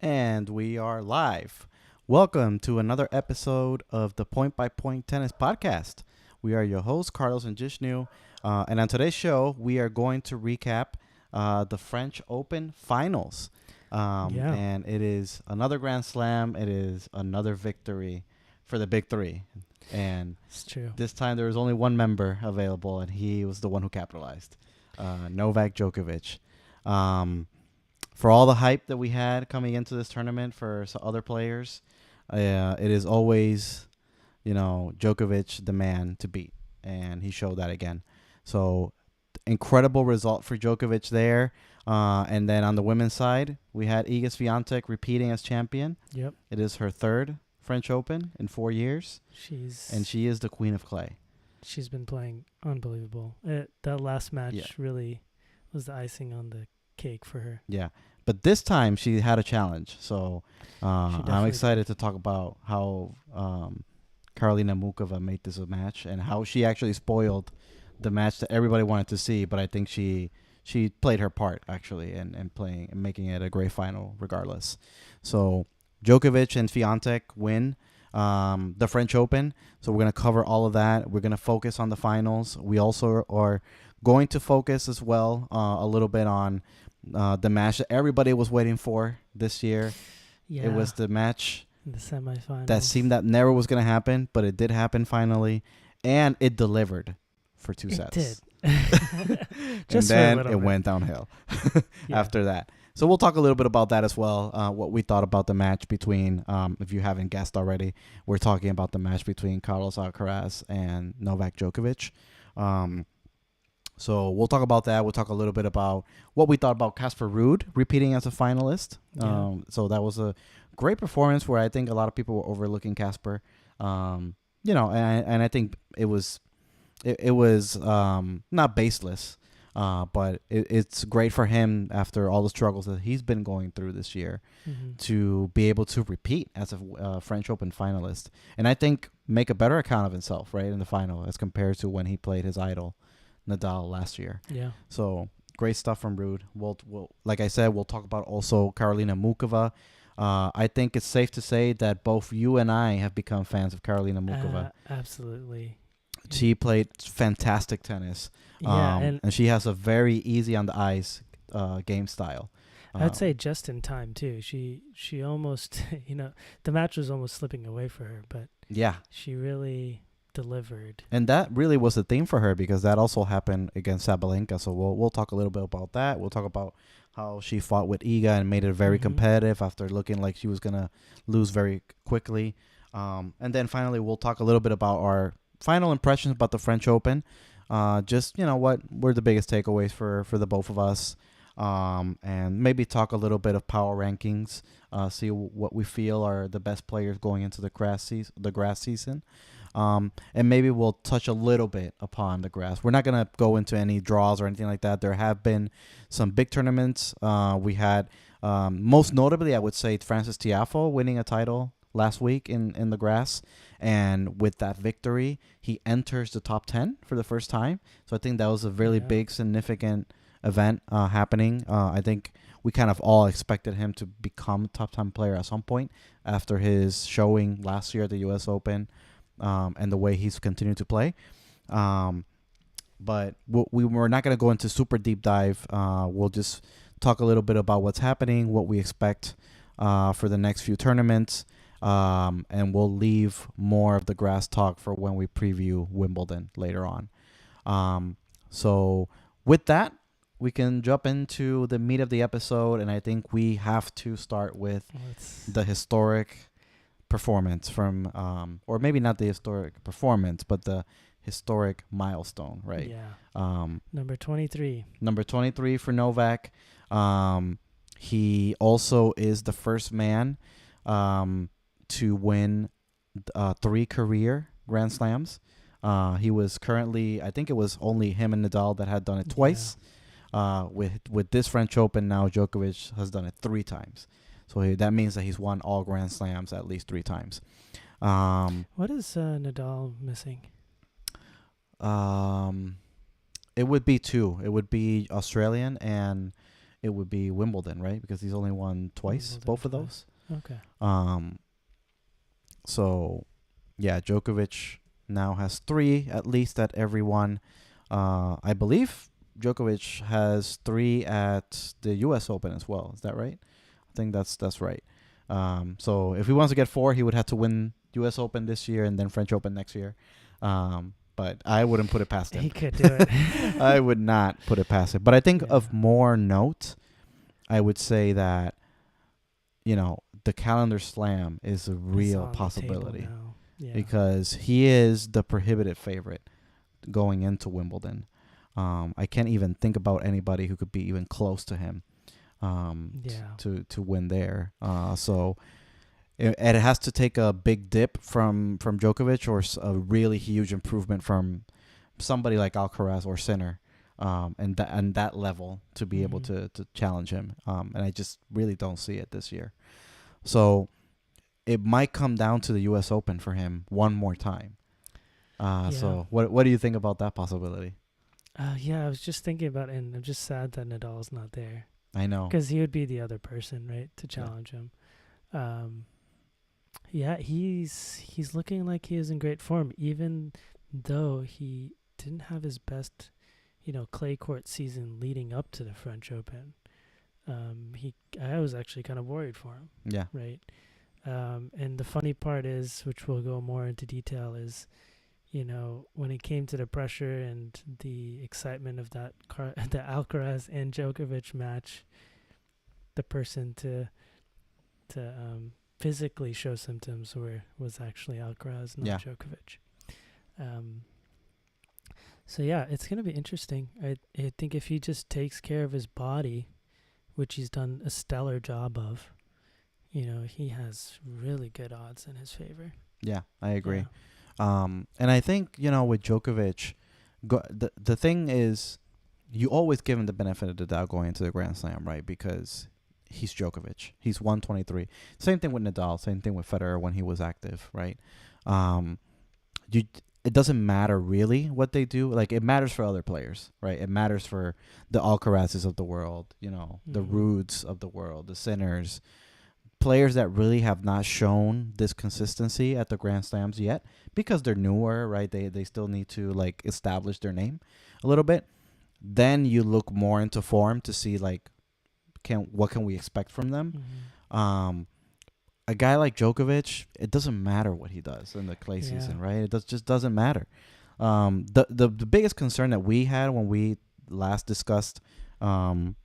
And we are live. Welcome to another episode of the Point by Point Tennis Podcast. We are your hosts, Carlos and Jishnu. And on today's show, we are going to recap the French Open finals. Yeah, And it is another Grand Slam. It is another victory for the Big Three. And it's true. this time there was only one member available, and he was the one who capitalized, Novak Djokovic. Um, for all the hype that we had coming into this tournament for some other players, it is always, Djokovic the man to beat, and he showed that again. So incredible result for Djokovic there. And then on the women's side, we had Iga Swiatek repeating as champion. Yep. It is her third French Open in 4 years, and she is the queen of clay. She's been playing unbelievable. That last match really was the icing on the cake for her. Yeah. But this time she had a challenge. So I'm excited to talk about how Karolina Mukova made this a match and how she actually spoiled the match that everybody wanted to see. But I think she played her part, actually, and playing and making it a great final regardless. So Djokovic and Swiatek win the French Open. So we're going to cover all of that. We're going to focus on the finals. We also are going to focus as well a little bit on the match that everybody was waiting for this year. Yeah. It was the match in the semifinals that seemed that never was going to happen, but it did happen finally, and it delivered for two sets. It did. And then it went downhill after that. So we'll talk a little bit about that as well, what we thought about the match between, if you haven't guessed already, we're talking about the match between Carlos Alcaraz and Novak Djokovic. So we'll talk about that. We'll talk a little bit about what we thought about Casper Ruud repeating as a finalist. So that was a great performance where I think a lot of people were overlooking Casper. And I think it was not baseless, but it's great for him after all the struggles that he's been going through this year to be able to repeat as a French Open finalist. And I think make a better account of himself, right, in the final as compared to when he played his idol Nadal last year. Yeah. So great stuff from Ruud. We'll like I said, we'll talk about also Karolina Mukova. I think it's safe to say that both you and I have become fans of Karolina Mukova. Absolutely. She played fantastic tennis. And she has a very easy on the ice game style. I'd say just in time too. She almost, the match was almost slipping away for her, but yeah, she really delivered. And that really was the theme for her because that also happened against Sabalenka. So we'll talk a little bit about that. We'll talk about how she fought with Iga and made it very competitive after looking like she was going to lose very quickly. And then finally, we'll talk a little bit about our final impressions about the French Open. Just, what were the biggest takeaways for the both of us. And maybe talk a little bit of power rankings, see what we feel are the best players going into the grass season. And maybe we'll touch a little bit upon the grass. We're not going to go into any draws or anything like that. There have been some big tournaments. We had, most notably, I would say, Francis Tiafoe winning a title last week in the grass. And with that victory, he enters the top 10 for the first time. So I think that was a really big, significant event happening. I think we kind of all expected him to become a top 10 player at some point after his showing last year at the U.S. Open. And the way he's continued to play. But we're not going to go into super deep dive. We'll just talk a little bit about what's happening, what we expect for the next few tournaments. And we'll leave more of the grass talk for when we preview Wimbledon later on. So with that, we can jump into the meat of the episode. And I think we have to start with the historic performance from or maybe not the historic performance, but the historic milestone, right? Number 23 for Novak. He also is the first man to win 3 career Grand Slams. He was currently, I think it was only him and Nadal that had done it twice. With this French Open now, Djokovic has done it 3 times. So that means that he's won all Grand Slams at least 3 times. What is Nadal missing? It would be 2. It would be Australian and it would be Wimbledon, right? Because he's only won twice, Wimbledon both of twice. those. Okay. So yeah, Djokovic now has 3 at least at every one. I believe Djokovic has 3 at the U.S. Open as well. Is that right? I think that's right. So if he wants to get 4, he would have to win U.S. Open this year and then French Open next year. But I wouldn't put it past him. He could do it. I would not put it past him. But I think Yeah. of more note, I would say that, the calendar slam is a It's real on the possibility table now. Yeah. because he is the prohibitive favorite going into Wimbledon. I can't even think about anybody who could be even close to him to win there. So it has to take a big dip from Djokovic or a really huge improvement from somebody like Alcaraz or Sinner, and that level to be able to challenge him. And I just really don't see it this year. So it might come down to the U.S. Open for him one more time. So what do you think about that possibility? Yeah, I was just thinking about it, and I'm just sad that Nadal's not there. I know. Because he would be the other person, right, to challenge him. Yeah, he's looking like he is in great form, even though he didn't have his best, clay court season leading up to the French Open. I was actually kind of worried for him. Yeah. Right. And the funny part is, which we'll go more into detail, is, when it came to the pressure and the excitement of the Alcaraz and Djokovic match, the person to physically show symptoms was actually Alcaraz, not Djokovic. So yeah, it's gonna be interesting. I think if he just takes care of his body, which he's done a stellar job of, he has really good odds in his favor. Yeah, I agree. And I think, with Djokovic, the thing is, you always give him the benefit of the doubt going into the Grand Slam, right? Because he's Djokovic. He's 123. Same thing with Nadal. Same thing with Federer when he was active, right? It doesn't matter really what they do. Like, it matters for other players, right? It matters for the Alcarazes of the world, the Rudes of the world, the Sinners, players that really have not shown this consistency at the Grand Slams yet because they're newer, right? They still need to establish their name a little bit. Then you look more into form to see what can we expect from them. A guy like Djokovic, it doesn't matter what he does in the clay season, right? It just doesn't matter. The biggest concern that we had when we last discussed it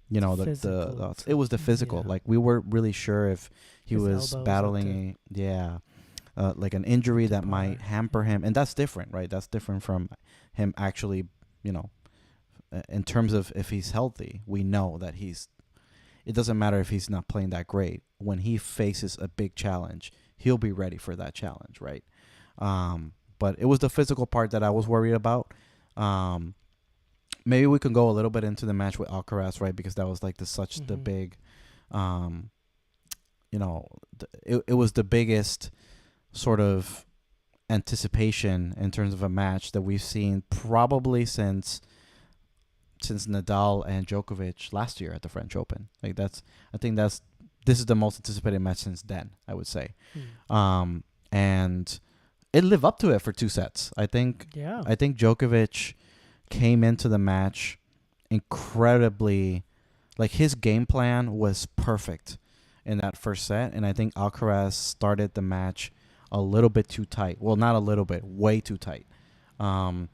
was the physical. Like, we weren't really sure if he was battling an injury that might hamper him, and that's different, right? That's different from him actually, in terms of if he's healthy. We know that it doesn't matter if he's not playing that great. When he faces a big challenge, he'll be ready for that challenge, right? But it was the physical part that I was worried about. Maybe we can go a little bit into the match with Alcaraz, right? Because that was the big, it was the biggest sort of anticipation in terms of a match that we've seen probably since Nadal and Djokovic last year at the French Open. This is the most anticipated match since then, I would say. And it lived up to it for 2 sets. I think Djokovic came into the match incredibly, his game plan was perfect in that first set, and I think Alcaraz started the match a little bit too tight. Well, not a little bit, way too tight. And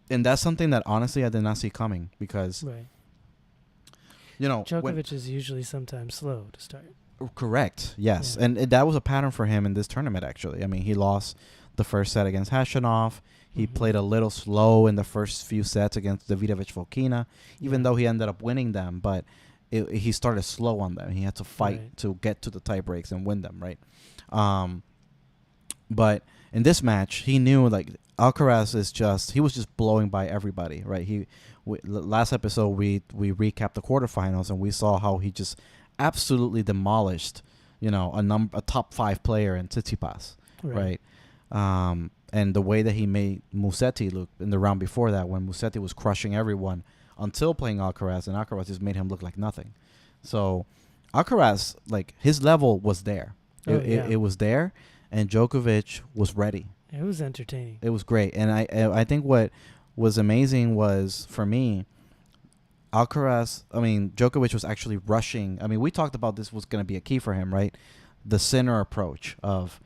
that's something that honestly I did not see coming because, Djokovic is usually sometimes slow to start. Correct. Yes, and that was a pattern for him in this tournament. Actually, I mean, he lost the first set against Hashanov. He played a little slow in the first few sets against Davidovich Fokina, even though he ended up winning them. But he started slow on them. He had to fight to get to the tie breaks and win them, right? But in this match, he knew Alcaraz he was just blowing by everybody, right? Last episode we recapped the quarterfinals and we saw how he just absolutely demolished, a top 5 player in Tsitsipas, right? And the way that he made Musetti look in the round before that, when Musetti was crushing everyone until playing Alcaraz, and Alcaraz just made him look like nothing. So Alcaraz, like, his level was there. It was there, and Djokovic was ready. It was entertaining. It was great, and I think what was amazing was, for me, Djokovic was actually rushing. I mean, we talked about this was going to be a key for him, right? The center approach of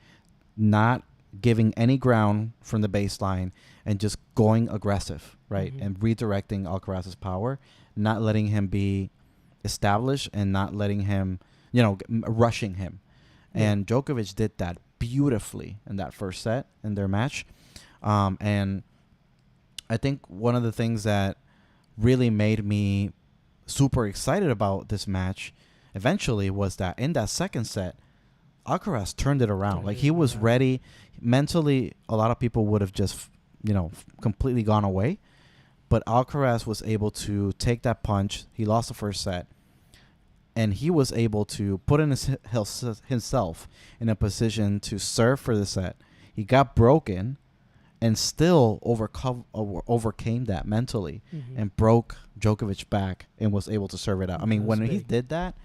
not giving any ground from the baseline and just going aggressive, right? Mm-hmm. And redirecting Alcaraz's power, not letting him be established and not letting him, rushing him. Yeah. And Djokovic did that beautifully in that first set in their match. And I think one of the things that really made me super excited about this match eventually was that in that second set, Alcaraz turned it around. Like, he was ready. Mentally, a lot of people would have just, completely gone away. But Alcaraz was able to take that punch. He lost the first set. And he was able to put himself in a position to serve for the set. He got broken and still overcame that mentally and broke Djokovic back and was able to serve it out. I mean, when he did that,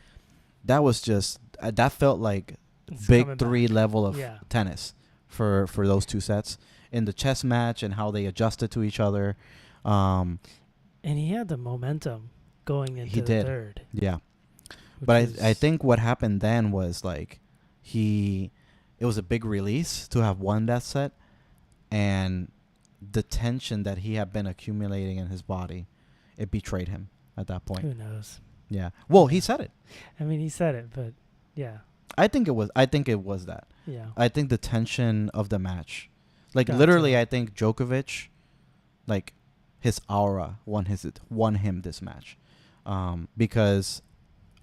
that was just that felt like big three level of tennis for those two sets in the chess match and how they adjusted to each other. And he had the momentum going into the third. Yeah. But I think what happened then was, like, it was a big release to have won that set, and the tension that he had been accumulating in his body, it betrayed him at that point. Who knows? Yeah. Well, he said it. I mean, he said it, but yeah. I think it was that. Yeah. I think the tension of the match, like, literally, I think Djokovic, like, his aura won him this match, because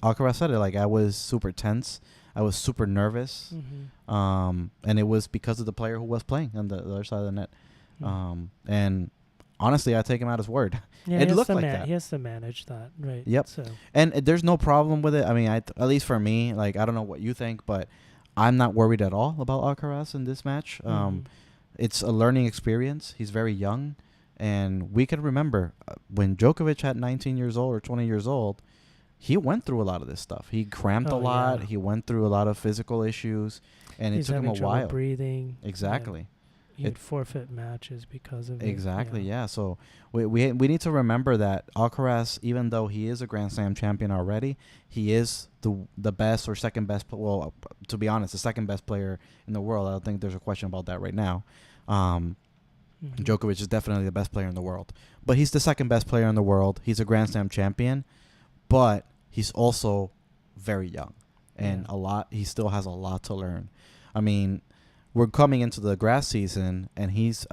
Alcaraz said it, like, I was super tense. I was super nervous. And it was because of the player who was playing on the other side of the net. And honestly, I take him at his word. Yeah, it looked like that. He has to manage that, right? Yep. So. And there's no problem with it. I mean, at least for me, like, I don't know what you think, but I'm not worried at all about Alcaraz in this match. It's a learning experience. He's very young. And we can remember when Djokovic had 19 years old or 20 years old, he went through a lot of this stuff. He cramped a lot. Yeah. He went through a lot of physical issues, and it took him a while. Breathing. Exactly. He'd forfeit matches because of it. Exactly. Yeah. So we need to remember that Alcaraz, even though he is a Grand Slam champion already, he is the best or second best. Well, to be honest, the second best player in the world. I don't think there's a question about that right now. Djokovic is definitely the best player in the world, but he's the second best player in the world. He's a Grand Slam champion. But he's also very young, and he still has a lot to learn. I mean, we're coming into the grass season, and he's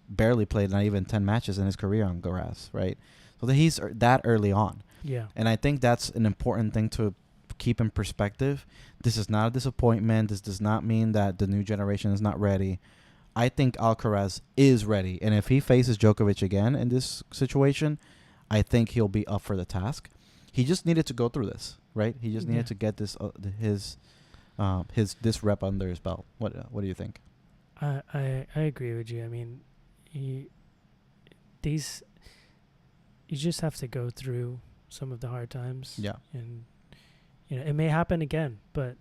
barely played not even 10 matches in his career on grass, right? So he's that early on. Yeah. And I think that's an important thing to keep in perspective. This is not a disappointment. This does not mean that the new generation is not ready. I think Alcaraz is ready, and if he faces Djokovic again in this situation, I think he'll be up for the task. He just needed to go through this, right? He just needed to get this this rep under his belt. What do you think? I agree with you. I mean, you just have to go through some of the hard times. Yeah. And it may happen again, but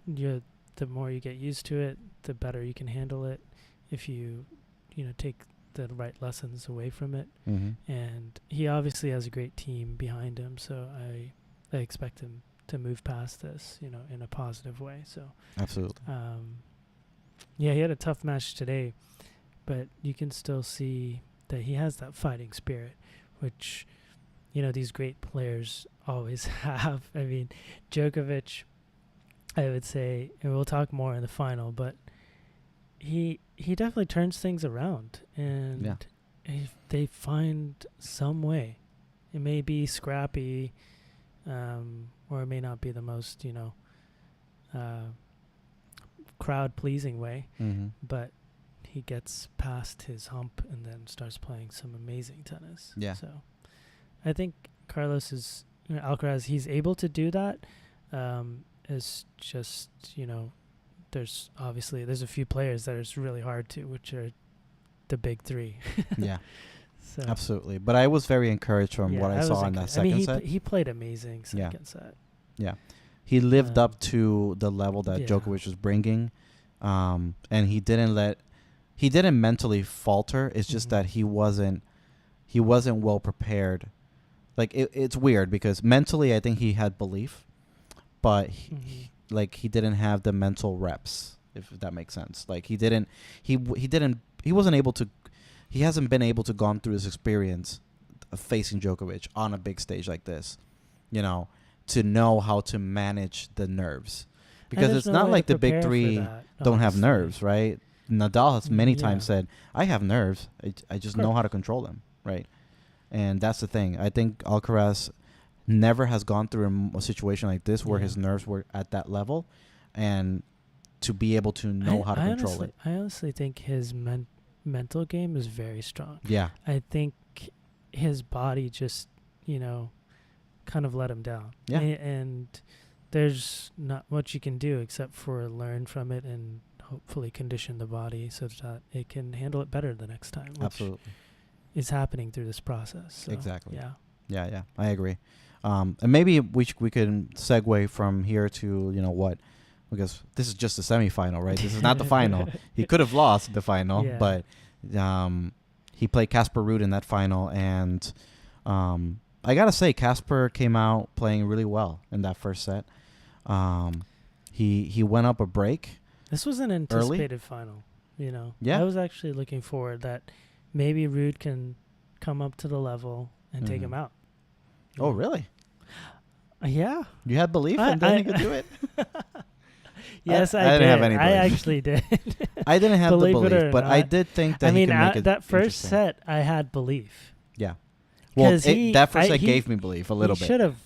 the more you get used to it, the better you can handle it. If you take the right lessons away from it. And he obviously has a great team behind him, so I expect him to move past this, in a positive way. So absolutely. He had a tough match today, but you can still see that he has that fighting spirit, which these great players always have. I mean, Djokovic, I would say, and we'll talk more in the final, but he definitely turns things around, and if they find some way. It may be scrappy, or it may not be the most crowd pleasing way, but he gets past his hump and then starts playing some amazing tennis. Yeah. So I think Carlos Alcaraz, he's able to do that. It's just there's a few players that it's really hard to, which are the big three. Yeah. So Absolutely. But I was very encouraged from what I saw in that second set. He played amazing Yeah. second set. Yeah. He lived up to the level that Yeah. Djokovic was bringing. And he didn't mentally falter. It's just that he wasn't well prepared. Like it's weird because mentally I think he had belief, but he didn't have the mental reps, if that makes sense. Like he hasn't been able to gone through this experience of facing Djokovic on a big stage like this, to know how to manage the nerves. Because it's not like the big three don't have nerves, right? Nadal has many times said, I have nerves. I just know how to control them, right? And that's the thing. I think Alcaraz never has gone through a situation like this where his nerves were at that level, and to be able to know how to control it. I honestly think his mental game is very strong. Yeah. I think his body just, kind of let him down. Yeah. And there's not much you can do except for learn from it and hopefully condition the body so that it can handle it better the next time. Absolutely. Is happening through this process. So, exactly. Yeah. Yeah. I agree. And maybe we can segue from here to, what, because this is just the semifinal, right? This is not the final. He could have lost the final, but he played Casper Ruud in that final. And I got to say, Casper came out playing really well in that first set. He went up a break. This was an anticipated final, Yeah. I was actually looking forward that maybe Ruud can come up to the level and take him out. Oh, really? Yeah. You had belief and then he could do it? Yes, I didn't did. have any belief. I actually did. I didn't have the Believe it belief, or but not. I did think that he could make it that first interesting. set, I had belief. Yeah. Well, 'Cause that first set gave me belief a little He bit. should have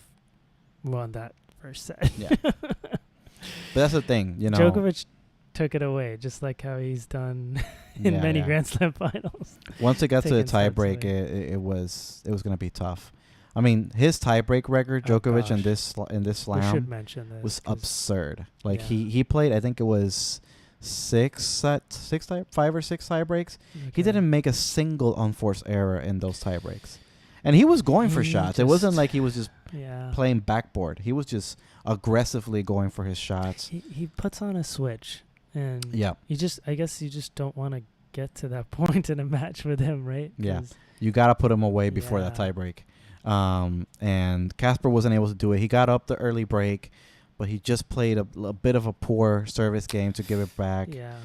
won that first set. Yeah. But that's the thing, Djokovic took it away, just like how he's done in many Grand Slam finals. Once it got to the Taking tiebreak, sets it was going to be tough. I mean, his tiebreak record, Djokovic in this We slam, should mention this. was absurd. Like Yeah. he played, I think it was 5 or 6 tiebreaks. He didn't make a single unforced error in those tiebreaks, and he was going for shots. It wasn't like he was just playing backboard. He was just aggressively going for his shots. He puts on a switch, and Yeah. I guess you just don't want to get to that point in a match with him, right? Yeah. You got to put him away before that tiebreak. And Casper wasn't able to do it. He got up the early break, but he just played a bit of a poor service game to give it back. Yeah.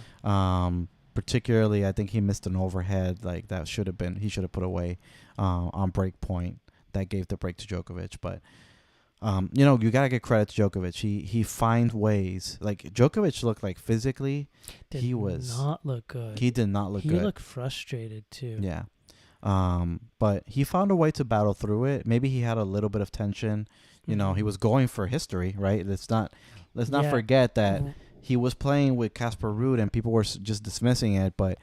Particularly, I think he missed an overhead like that he should have put away on break point. That gave the break to Djokovic. But you gotta give credit to Djokovic. He finds ways. Like Djokovic looked like physically, he did not look good. He looked frustrated too. Yeah. But he found a way to battle through it. Maybe he had a little bit of tension. He was going for history, right? Let's not forget that he was playing with Casper Ruud and people were just dismissing it. But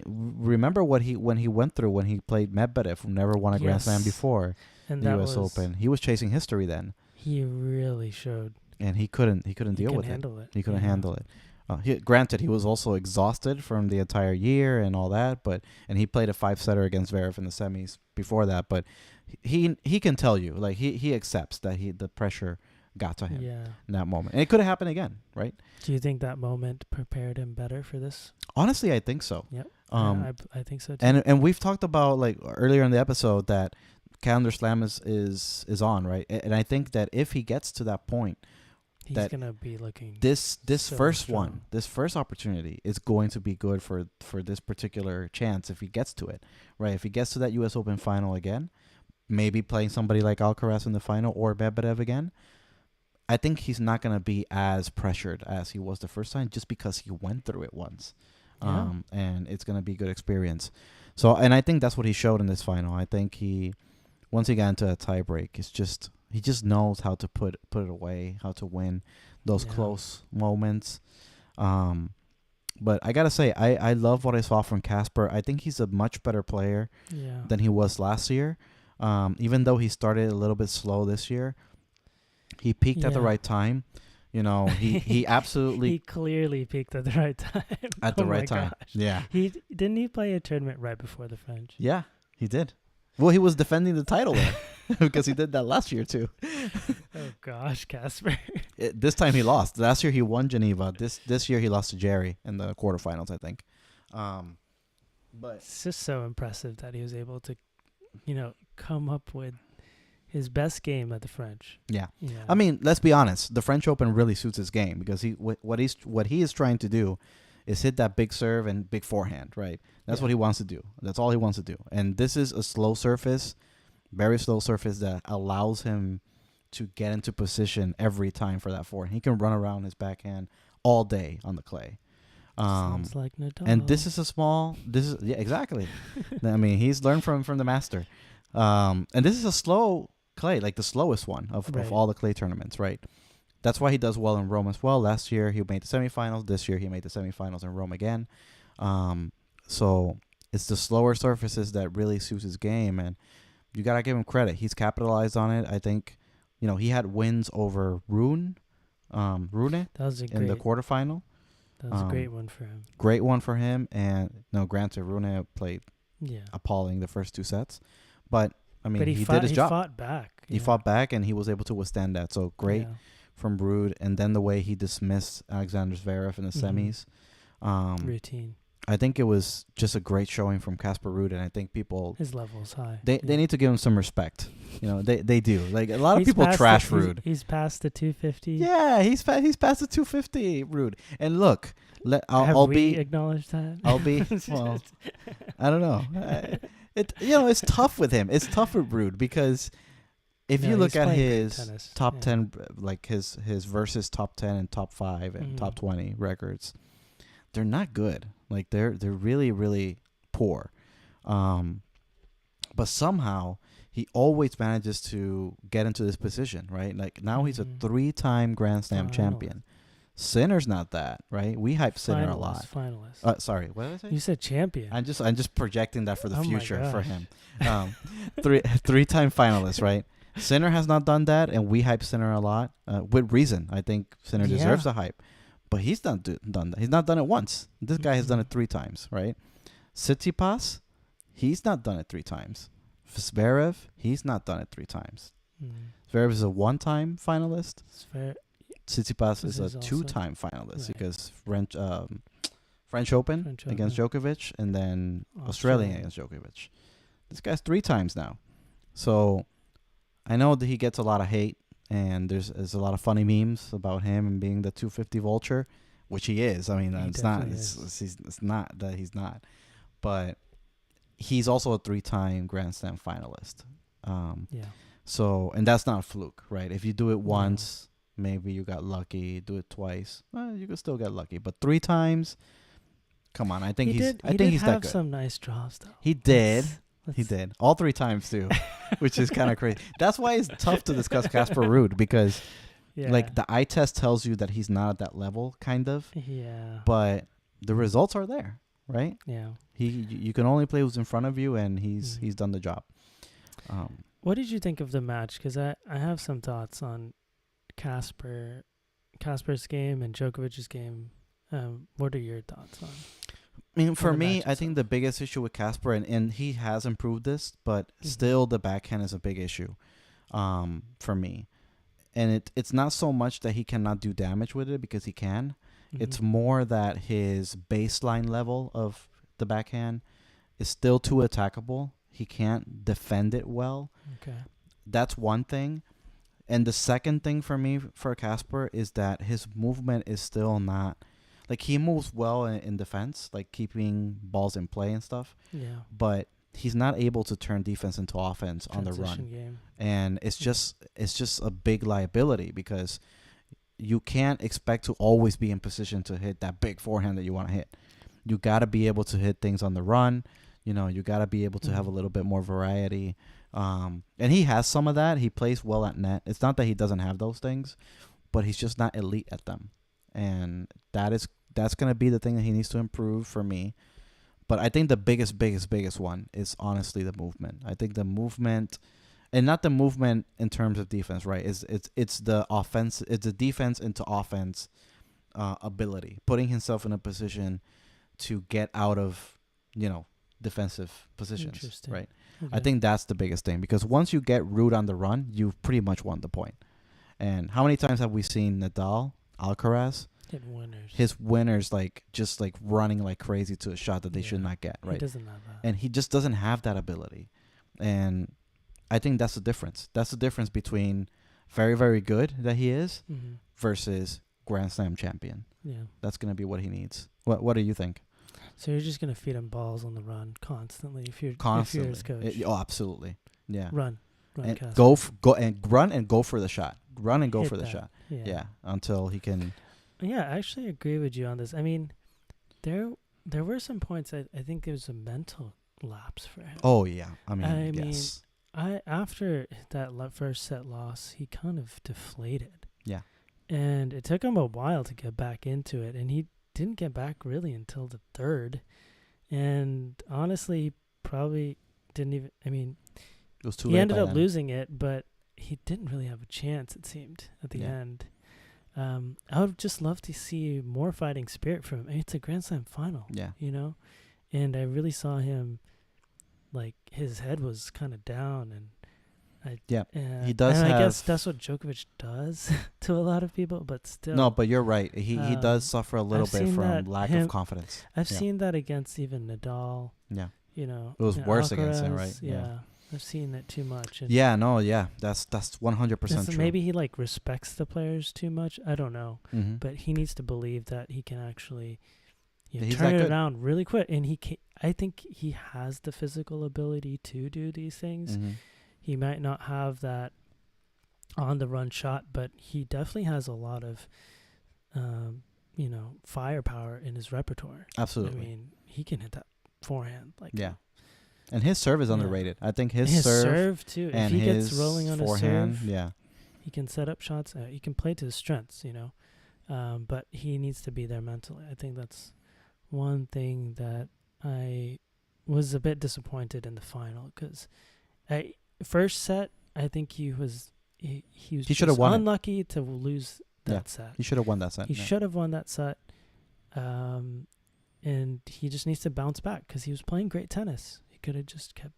remember when he went through when he played Medvedev, who never won a Grand Slam before the U.S. Open. He was chasing history then. He really showed. And he couldn't deal with it. He couldn't handle it. Granted, he was also exhausted from the entire year and all that, and he played a 5-setter against Zverev in the semis before that. But he can tell you, like he accepts that the pressure got to him in that moment, and it could have happened again, right? Do you think that moment prepared him better for this? Honestly, I think so. Yep. I think so too. And we've talked about like earlier in the episode that Calendar Slam is on, right? And I think that if he gets to that point. He's gonna be looking. This so first strong. one, this first opportunity is going to be good for this particular chance if he gets to it, right? If he gets to that U.S. Open final again, maybe playing somebody like Alcaraz in the final or Medvedev again, I think he's not gonna be as pressured as he was the first time just because he went through it once, and it's gonna be a good experience. So, and I think that's what he showed in this final. I think once he got into a tie break, he just knows how to put it away, how to win those close moments. But I got to say, I love what I saw from Casper. I think he's a much better player than he was last year. Even though he started a little bit slow this year, he peaked at the right time. He absolutely... He clearly peaked at the right time. At the right time. Gosh. Yeah. Didn't he play a tournament right before the French? Yeah. He did. Well, he was defending the title there because he did that last year too. Oh gosh, Casper. This time he lost. Last year he won Geneva. This year he lost to Jerry in the quarterfinals, I think. But It's just so impressive that he was able to, come up with his best game at the French. yeah. Yeah. I mean, let's be honest. The French Open really suits his game because what he is trying to do is hit that big serve and big forehand, right? That's what he wants to do. That's all he wants to do. And this is a slow surface, very slow surface that allows him to get into position every time for that forehand. He can run around his backhand all day on the clay. Sounds like Nadal. And this is exactly. I mean, he's learned from the master. And this is a slow clay, like the slowest one of all the clay tournaments, right? That's why he does well in Rome as well. Last year he made the semifinals. This year he made the semifinals in Rome again. So it's the slower surfaces that really suits his game, and you gotta give him credit. He's capitalized on it. I think, he had wins over Rune that was in the quarterfinal. That was a great one for him. Great one for him. And granted, Rune played appalling the first two sets, but I mean, he did his job. He fought back. He fought back, and he was able to withstand that. So great from Ruud, and then the way he dismissed Alexander Zverev in the semis. Routine. I think it was just a great showing from Casper Ruud, and I think people, his level is high. They need to give him some respect. They do. Like a lot of people trash Ruud. He's past the 250. Yeah, he's past the 250 Ruud. And look, I'll be acknowledged that. I'll be well. I don't know. It's tough with him. It's tough with Ruud because if you look at his top 10, like his versus top 10 and top 5 and top 20 records, they're not good. Like they're really, really poor. But somehow he always manages to get into this position, right? Like now he's a 3-time Grand Slam champion. Sinner's not that, right? We hype Sinner a lot. Finalist. Sorry, what did I say? You said champion. I'm just projecting that for the future for him. 3-time finalist, right? Sinner has not done that, and we hype Sinner a lot with reason. I think Sinner deserves the hype, but he's not done that. He's not done it once. This guy has done it 3 times, right? Tsitsipas, he's not done it 3 times. Zverev, he's not done it 3 times. Zverev is a 1-time finalist. Tsitsipas is a 2-time finalist because French Open against Djokovic, and then Australian against Djokovic. This guy's 3 times now. So I know that he gets a lot of hate, and there's a lot of funny memes about him and being the 250 vulture, which he is. I mean, it's not that he's not, but he's also a 3-time Grand Slam finalist. So, and that's not a fluke, right? If you do it once, maybe you got lucky. Do it twice, you could still get lucky. But 3 times, come on. I think he's that good. He did have some nice draws, though. He did. He did all 3 times too, which is kind of crazy. That's why it's tough to discuss Casper Ruud because, like, the eye test tells you that he's not at that level, kind of. Yeah. But the results are there, right? Yeah. You can only play who's in front of you, and he's done the job. What did you think of the match? Because I have some thoughts on Casper's game and Djokovic's game. What are your thoughts on? I mean, for me, I think the biggest issue with Casper, and he has improved this, but still the backhand is a big issue for me. And it's not so much that he cannot do damage with it, because he can. It's more that his baseline level of the backhand is still too attackable. He can't defend it well. Okay. That's one thing. And the second thing for me, for Casper, is that his movement is still not... Like, he moves well in defense, like keeping balls in play and stuff. Yeah. But he's not able to turn defense into offense on the run. Game. And it's just a big liability, because you can't expect to always be in position to hit that big forehand that you want to hit. You got to be able to hit things on the run. You got to be able to have a little bit more variety. And he has some of that. He plays well at net. It's not that he doesn't have those things, but he's just not elite at them. And that's going to be the thing that he needs to improve for me. But I think the biggest one is honestly the movement. I think the movement, and not the movement in terms of defense, right? It's the offense. It's the defense into offense ability, putting himself in a position to get out of defensive positions, right? I think that's the biggest thing, because once you get Ruud on the run, you've pretty much won the point. And how many times have we seen Nadal, Alcaraz, his winners just running like crazy to a shot that they should not get, right? He doesn't have that. And he just doesn't have that ability. And I think that's the difference. That's the difference between very, very good that he is versus Grand Slam champion. Yeah. That's going to be what he needs. What do you think? So you're just going to feed him balls on the run constantly if you're his coach. Absolutely. Yeah. Run and Casper. run and go for the shot. Run and go Hit for the that. shot. Yeah. Until he can. Yeah, I actually agree with you on this. I mean, there were some points I think there was a mental lapse for him. Oh yeah. I mean, yes. After that first set loss, he kind of deflated. Yeah. And it took him a while to get back into it, and he didn't get back really until the third. And honestly, he probably didn't even. I mean, it was too he late ended by up then. losing it, but he didn't really have a chance. It seemed at the end. I would just love to see more fighting spirit from him. I mean, it's a Grand Slam final. Yeah. You know, and I really saw him. Like his head was kind of down, and he does. And I guess that's what Djokovic does to a lot of people, but still. No, but you're right. He does suffer a little bit from lack of confidence. I've seen that against even Nadal. Yeah. You know, it was worse against him, Alcaraz, right? Yeah. I've seen it too much. And That's 100% true. Maybe he respects the players too much. I don't know, Mm-hmm. but he needs to believe that he can actually. He's turn that it good. around really quick, and I think he has the physical ability to do these things. Mm-hmm. He might not have that on the run shot, but he definitely has a lot of, firepower in his repertoire. Absolutely. I mean, he can hit that forehand. And his serve is underrated. I think his serve too. And if he his gets rolling on forehand, his serve, he can set up shots. He can play to his strengths, but he needs to be there mentally. I think that's one thing that I was a bit disappointed in the final, because first set I think he was should have won unlucky to lose that set. He should have won that set. He should have won that set, and he just needs to bounce back because he was playing great tennis. He could have just kept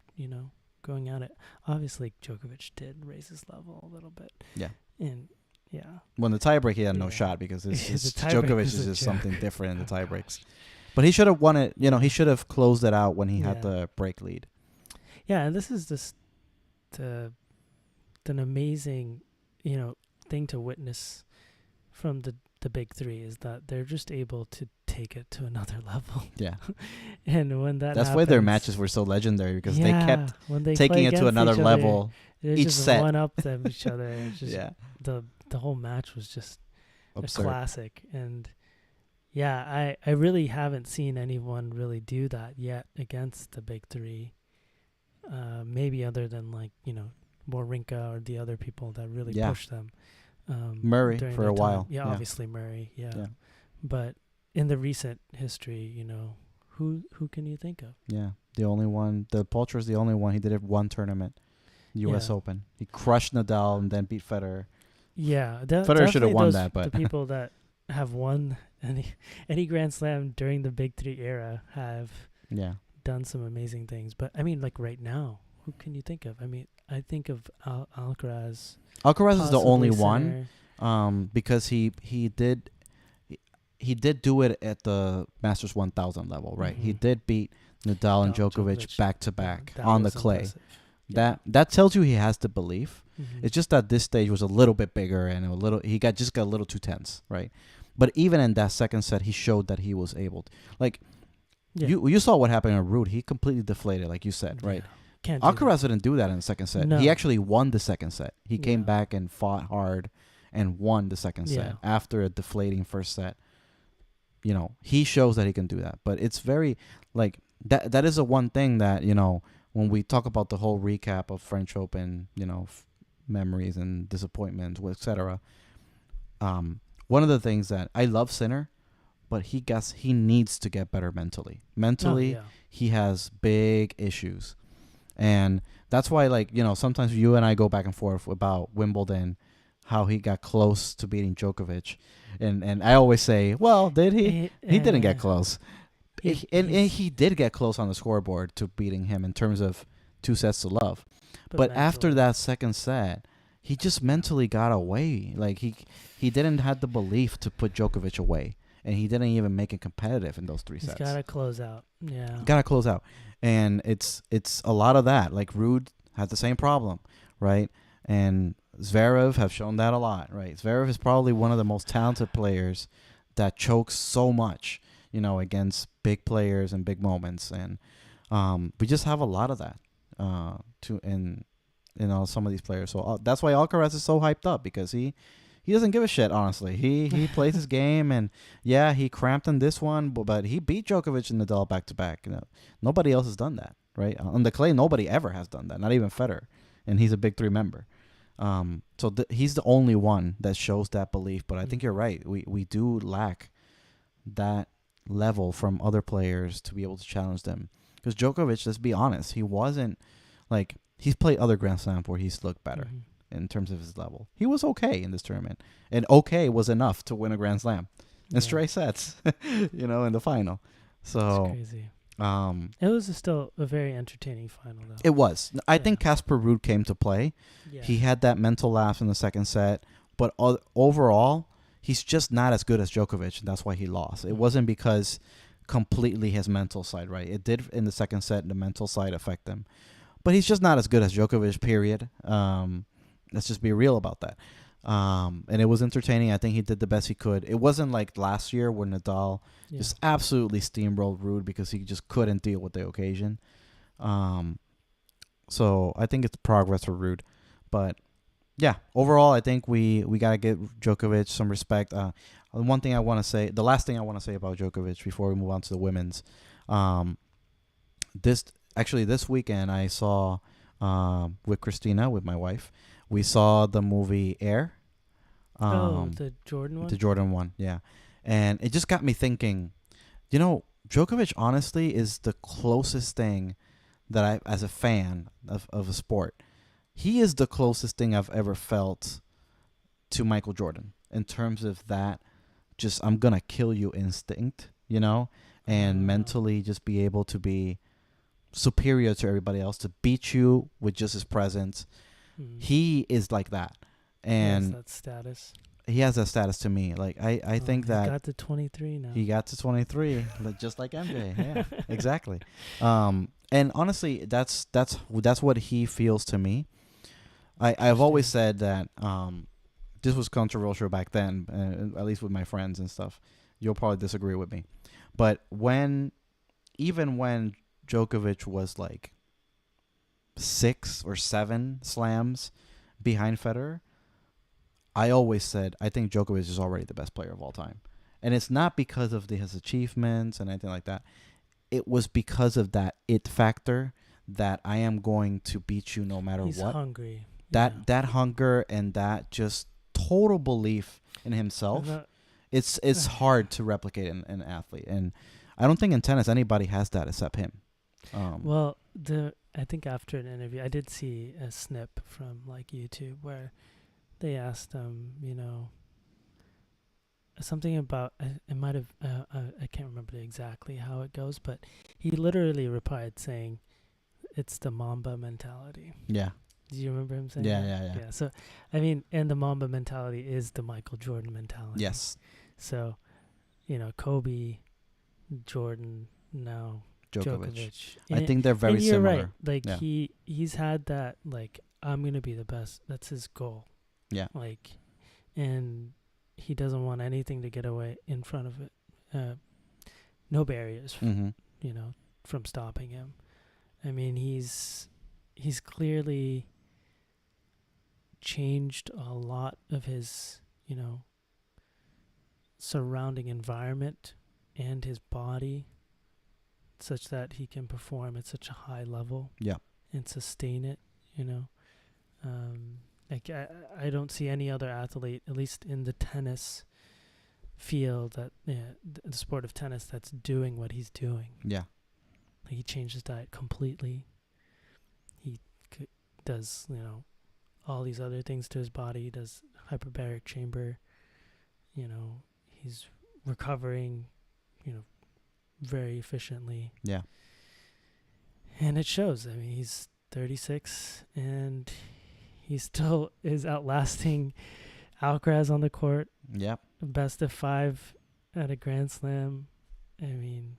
going at it. Obviously Djokovic did raise his level a little bit. Yeah. And when the tiebreak, he had no shot because his Djokovic is just something different in the tie breaks. But he should have won it. He should have closed it out when he had the break lead. Yeah, and this is an amazing, thing to witness from the big three, is that they're just able to take it to another level. Yeah. And when that's why their matches were so legendary, because they kept taking it to another level each set. One up them each other. It's just the whole match was just absurd. A classic. And I really haven't seen anyone really do that yet against the big three. Maybe other than Wawrinka or the other people that really pushed them. Murray for a while. Yeah, obviously Murray. Yeah. But in the recent history, who can you think of? Yeah, the only one. The Poulter's the only one. He did it one tournament, U.S. Open. He crushed Nadal and then beat Federer. Yeah, Federer should have won that, but the people that have won any Grand Slam during the Big Three era have done some amazing things. But I mean, right now, who can you think of? I mean, I think of Alcaraz. Alcaraz is the only Sinner. one, because he did do it at the Masters 1000 level, right? Mm-hmm. He did beat Nadal and Djokovic back to back on the clay. Impressive. That tells you he has the belief. Mm-hmm. It's just that this stage was a little bit bigger and he got a little too tense, right? But even in that second set, he showed that he was able to, you saw what happened in Ruud. He completely deflated, like you said, right? Can't Alcaraz didn't do that in the second set. No. He actually won the second set. He came back and fought hard and won the second set after a deflating first set. He shows that he can do that. But it's very that is the one thing that, when we talk about the whole recap of French Open, memories and disappointments, etc. One of the things that I love Sinner, but he needs to get better mentally. He has big issues. And that's why, sometimes you and I go back and forth about Wimbledon, how he got close to beating Djokovic. And I always say, well, did he? He didn't get close. And he did get close on the scoreboard to beating him in terms of 2-0. But after mentally, that second set, he just mentally got away. Like he didn't have the belief to put Djokovic away, and he didn't even make it competitive in those 3 he's sets. got to close out. Yeah. Got to close out, and it's a lot of that. Like Ruud has the same problem, right? And Zverev have shown that a lot, right? Zverev is probably one of the most talented players that chokes so much, against big players and big moments, and we just have a lot of that to in some of these players. So that's why Alcaraz is so hyped up, because he doesn't give a shit, honestly. He plays his game, and yeah, he cramped in this one, but he beat Djokovic and Nadal back to back. Nobody else has done that, right? On the clay, nobody ever has done that, not even Federer, and he's a Big Three member. So he's the only one that shows that belief. But I think you're right. We do lack that level from other players to be able to challenge them. Because Djokovic, let's be honest, he wasn't like he's played other Grand Slams where he's looked better. In terms of his level, he was okay in this tournament, and okay was enough to win a Grand Slam in straight sets, in the final. So it's crazy. It was still a very entertaining final, though. It was. I think Casper Ruud came to play. Yeah. He had that mental lapse in the second set, but overall, he's just not as good as Djokovic, and that's why he lost. It wasn't because completely his mental side, right? It did in the second set, the mental side affect him, but he's just not as good as Djokovic. Period. Let's just be real about that. And it was entertaining. I think he did the best he could. It wasn't like last year where Nadal just absolutely steamrolled Ruud because he just couldn't deal with the occasion. So I think it's progress for Ruud. But yeah, overall, I think we got to give Djokovic some respect. The last thing I want to say about Djokovic before we move on to the women's, this weekend I saw with Christina, with my wife, we saw the movie Air. The Jordan one? The Jordan one, yeah. And it just got me thinking, Djokovic honestly is the closest thing that I, as a fan of a sport, he is the closest thing I've ever felt to Michael Jordan in terms of that just I'm going to kill you instinct, and mentally just be able to be superior to everybody else, to beat you with just his presence. He is like that, and he has that status. He has that status to me. Like I think that he got to 23 now. He got to 23, just like MJ. Yeah, exactly. And honestly, that's what he feels to me. I've always said that this was controversial back then, at least with my friends and stuff. You'll probably disagree with me, but even when Djokovic was like 6 or 7 slams behind Federer, I always said I think Djokovic is already the best player of all time. And it's not because of his achievements and anything like that. It was because of that it factor, that I am going to beat you no matter He's what. Hungry. That hunger and that just total belief in himself, it's hard to replicate in an athlete. And I don't think in tennis anybody has that except him. I think after an interview, I did see a snip from like YouTube where they asked him, something about, it might have, I can't remember exactly how it goes, but he literally replied saying, it's the Mamba mentality. Yeah. Do you remember him saying that? Yeah. So, I mean, and the Mamba mentality is the Michael Jordan mentality. Yes. So, Kobe, Jordan, now Djokovic. I think they're very similar. You're right. Like, he's had that, like, I'm going to be the best. That's his goal. Yeah. Like, and he doesn't want anything to get away in front of it. No barriers, from stopping him. I mean, he's clearly changed a lot of his, surrounding environment and his body such that he can perform at such a high level. Yeah. And sustain it, Like I don't see any other athlete, at least in the tennis field, that the sport of tennis, that's doing what he's doing. Yeah. Like, he changed his diet completely. He does, all these other things to his body. He does hyperbaric chamber. He's recovering, very efficiently. Yeah. And it shows. I mean, 36, and he still is outlasting Alcaraz on the court. Yep. Best of 5 at a Grand Slam. I mean,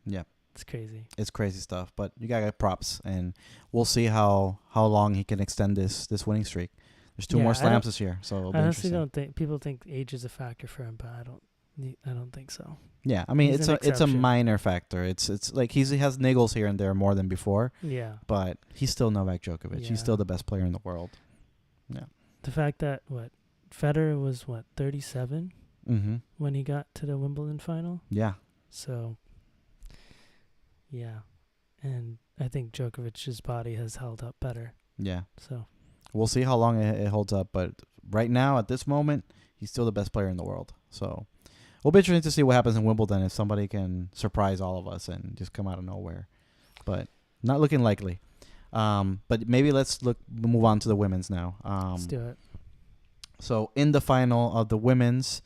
Yep. it's crazy. It's crazy stuff, but you gotta get props, and we'll see how long he can extend this winning streak. There's 2 more slams this year, so it'll be I honestly interesting. don't think people think age is a factor for him, but I don't think so. Yeah, I mean He's it's an a exception. minor factor. It's like he has niggles here and there more than before, Yeah. but he's still Novak Djokovic. Yeah. He's still the best player in the world. Yeah. The fact that Federer was 37 Mm-hmm. when he got to the Wimbledon final. Yeah. So, yeah. And I think Djokovic's body has held up better. Yeah. So, We'll see how long it holds up, but right now at this moment, he's still the best player in the world. So, it'll be interesting to see what happens in Wimbledon if somebody can surprise all of us and just come out of nowhere. But not looking likely. But maybe let's move on to the women's now. let's do it. So in the final of the women's,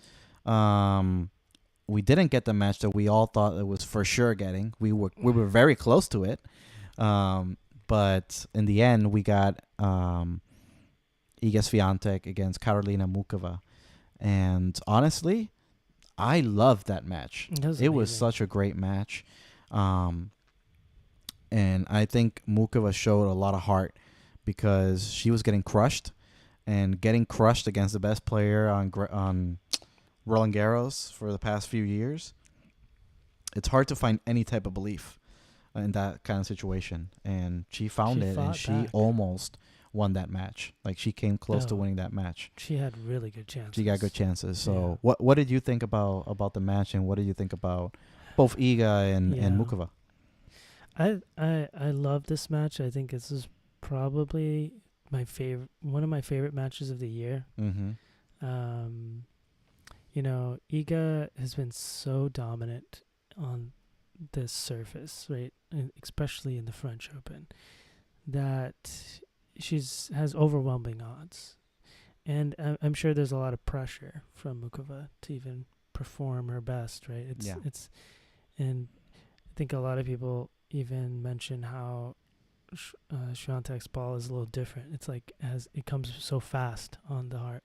we didn't get the match that we all thought it was for sure getting. We were very close to it, but in the end we got Iga Swiatek against Karolina Mukova, and honestly, I loved that match. It was such a great match, and I think Mukova showed a lot of heart because she was getting crushed. And getting crushed against the best player on Roland Garros for the past few years, it's hard to find any type of belief in that kind of situation. And she found it, and she almost won that match. Like, she came close to winning that match. She had really good chances. She got good chances. So what did you think about the match, and what did you think about both Iga and Mukova? I love this match. I think this is probably one of my favorite matches of the year. Mm-hmm. Iga has been so dominant on this surface, right? And especially in the French Open, that has overwhelming odds. And I'm sure there's a lot of pressure from Mukova to even perform her best, right? And I think a lot of people even mention how Swiatek's ball is a little different. It's like it comes so fast on the heart,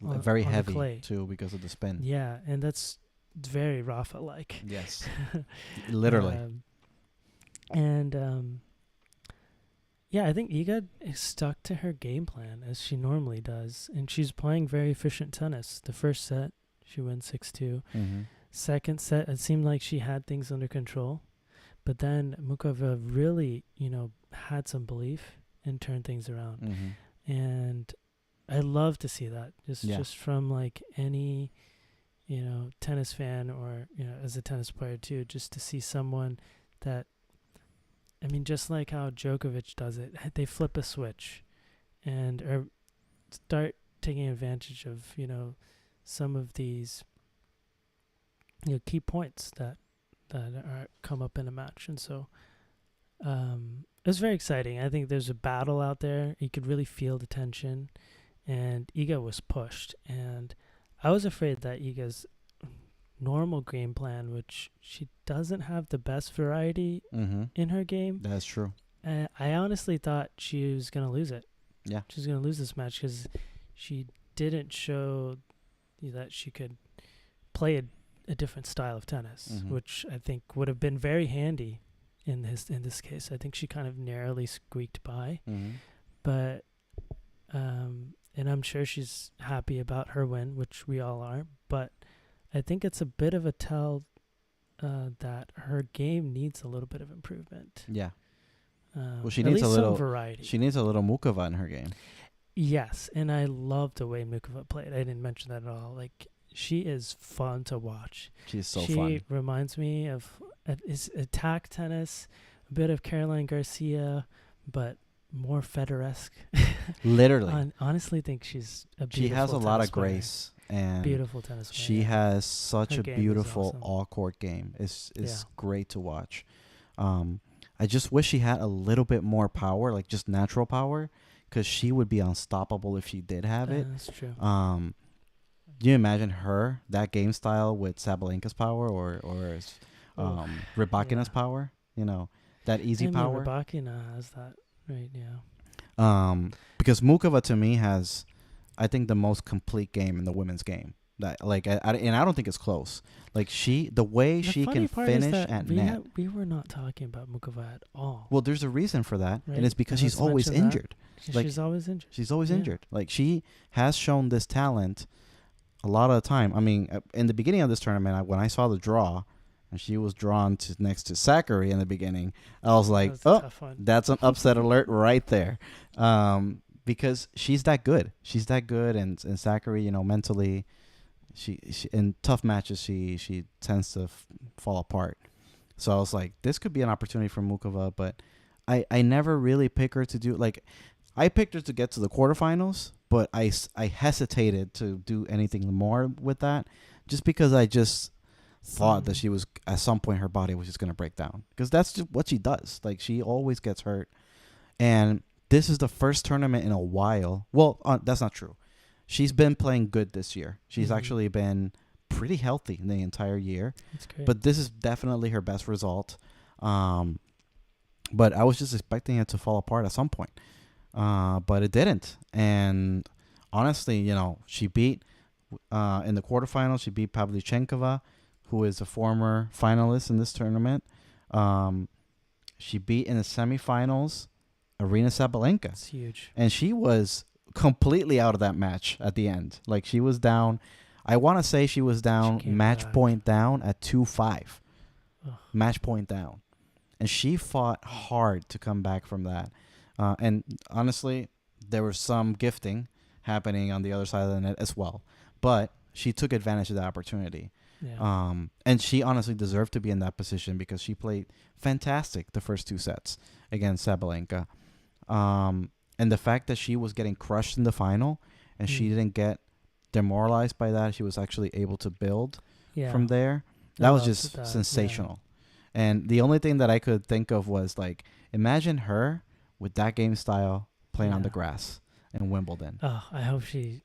very heavy clay too because of the spin. Yeah, and that's very Rafa-like. Yes, literally. I think Iga is stuck to her game plan as she normally does, and she's playing very efficient tennis. The first set, she wins 6-2. Mm-hmm. Second set, it seemed like she had things under control. But then Mukova really, had some belief and turned things around. Mm-hmm. And I love to see that just from like any, tennis fan or, as a tennis player too, just to see someone that, just like how Djokovic does it, they flip a switch and start taking advantage of, some of these, key points that come up in a match. And so it was very exciting. I think there's a battle out there. You could really feel the tension, and Iga was pushed. And I was afraid that Iga's normal game plan, which she doesn't have the best variety in her game. That's true. I honestly thought she was going to lose it. Yeah. She was going to lose this match because she didn't show that she could play a different style of tennis, which I think would have been very handy in this case. I think she kind of narrowly squeaked by, but and I'm sure she's happy about her win, which we all are. But I think it's a bit of a tell that her game needs a little bit of improvement. Yeah. Well, she at needs least a little some variety. She needs a little Mukova in her game. Yes, and I love the way Mukova played. I didn't mention that at all. Like, she is fun to watch. She's so she fun. She reminds me of is attack tennis, a bit of Caroline Garcia, but more Federer-esque. Literally. I honestly think she's a beautiful She has a lot of player. grace. And beautiful tennis player. She has such her a beautiful awesome. all-court game. It's great to watch. I just wish she had a little bit more power, like just natural power, because she would be unstoppable if she did have it. That's true. Do you imagine that game style with Sabalenka's power or Rybakina's power? That easy power. Rybakina has that Right. Yeah. Because Mukova to me has, I think, the most complete game in the women's game. That like, and I don't think it's close. Like the way The she funny can part is finish that at net. we were not talking about Mukova at all. Well, there's a reason for that, Right? and it's because she's Let's always mention that. injured. Like, She's always injured. She's always Yeah. injured. Like she has shown this talent a lot of the time. I mean, in the beginning of this tournament, when I saw the draw, and she was drawn to next to Zachary in the beginning, I was like, That was a tough one. that's an upset alert right there. Because she's that good. She's that good, and Zachary, mentally, she in tough matches she tends to fall apart. So I was like, this could be an opportunity for Mukova, but I never really pick her to do like. I picked her to get to the quarterfinals, but I hesitated to do anything more with that, just because I just thought that she was at some point her body was just gonna break down, because that's just what she does. Like she always gets hurt, and this is the first tournament in a while. Well, that's not true. She's been playing good this year. She's actually been pretty healthy the entire year. That's great. But this is definitely her best result. But I was just expecting it to fall apart at some point. But it didn't. And honestly, she beat in the quarterfinals. She beat Pavlyuchenkova, who is a former finalist in this tournament. She beat in the semifinals Aryna Sabalenka. It's huge. And she was completely out of that match at the end. Like she was down. I want to say she was down, match point down at 2-5. Match point down. And she fought hard to come back from that. And honestly, there was some gifting happening on the other side of the net as well. But she took advantage of the opportunity. Yeah. And she honestly deserved to be in that position because she played fantastic the first two sets against Sabalenka. And the fact that she was getting crushed in the final and she didn't get demoralized by that, she was actually able to build from there. That was just sensational. Yeah. And the only thing that I could think of was like, imagine her with that game style playing on the grass in Wimbledon. Oh, I hope she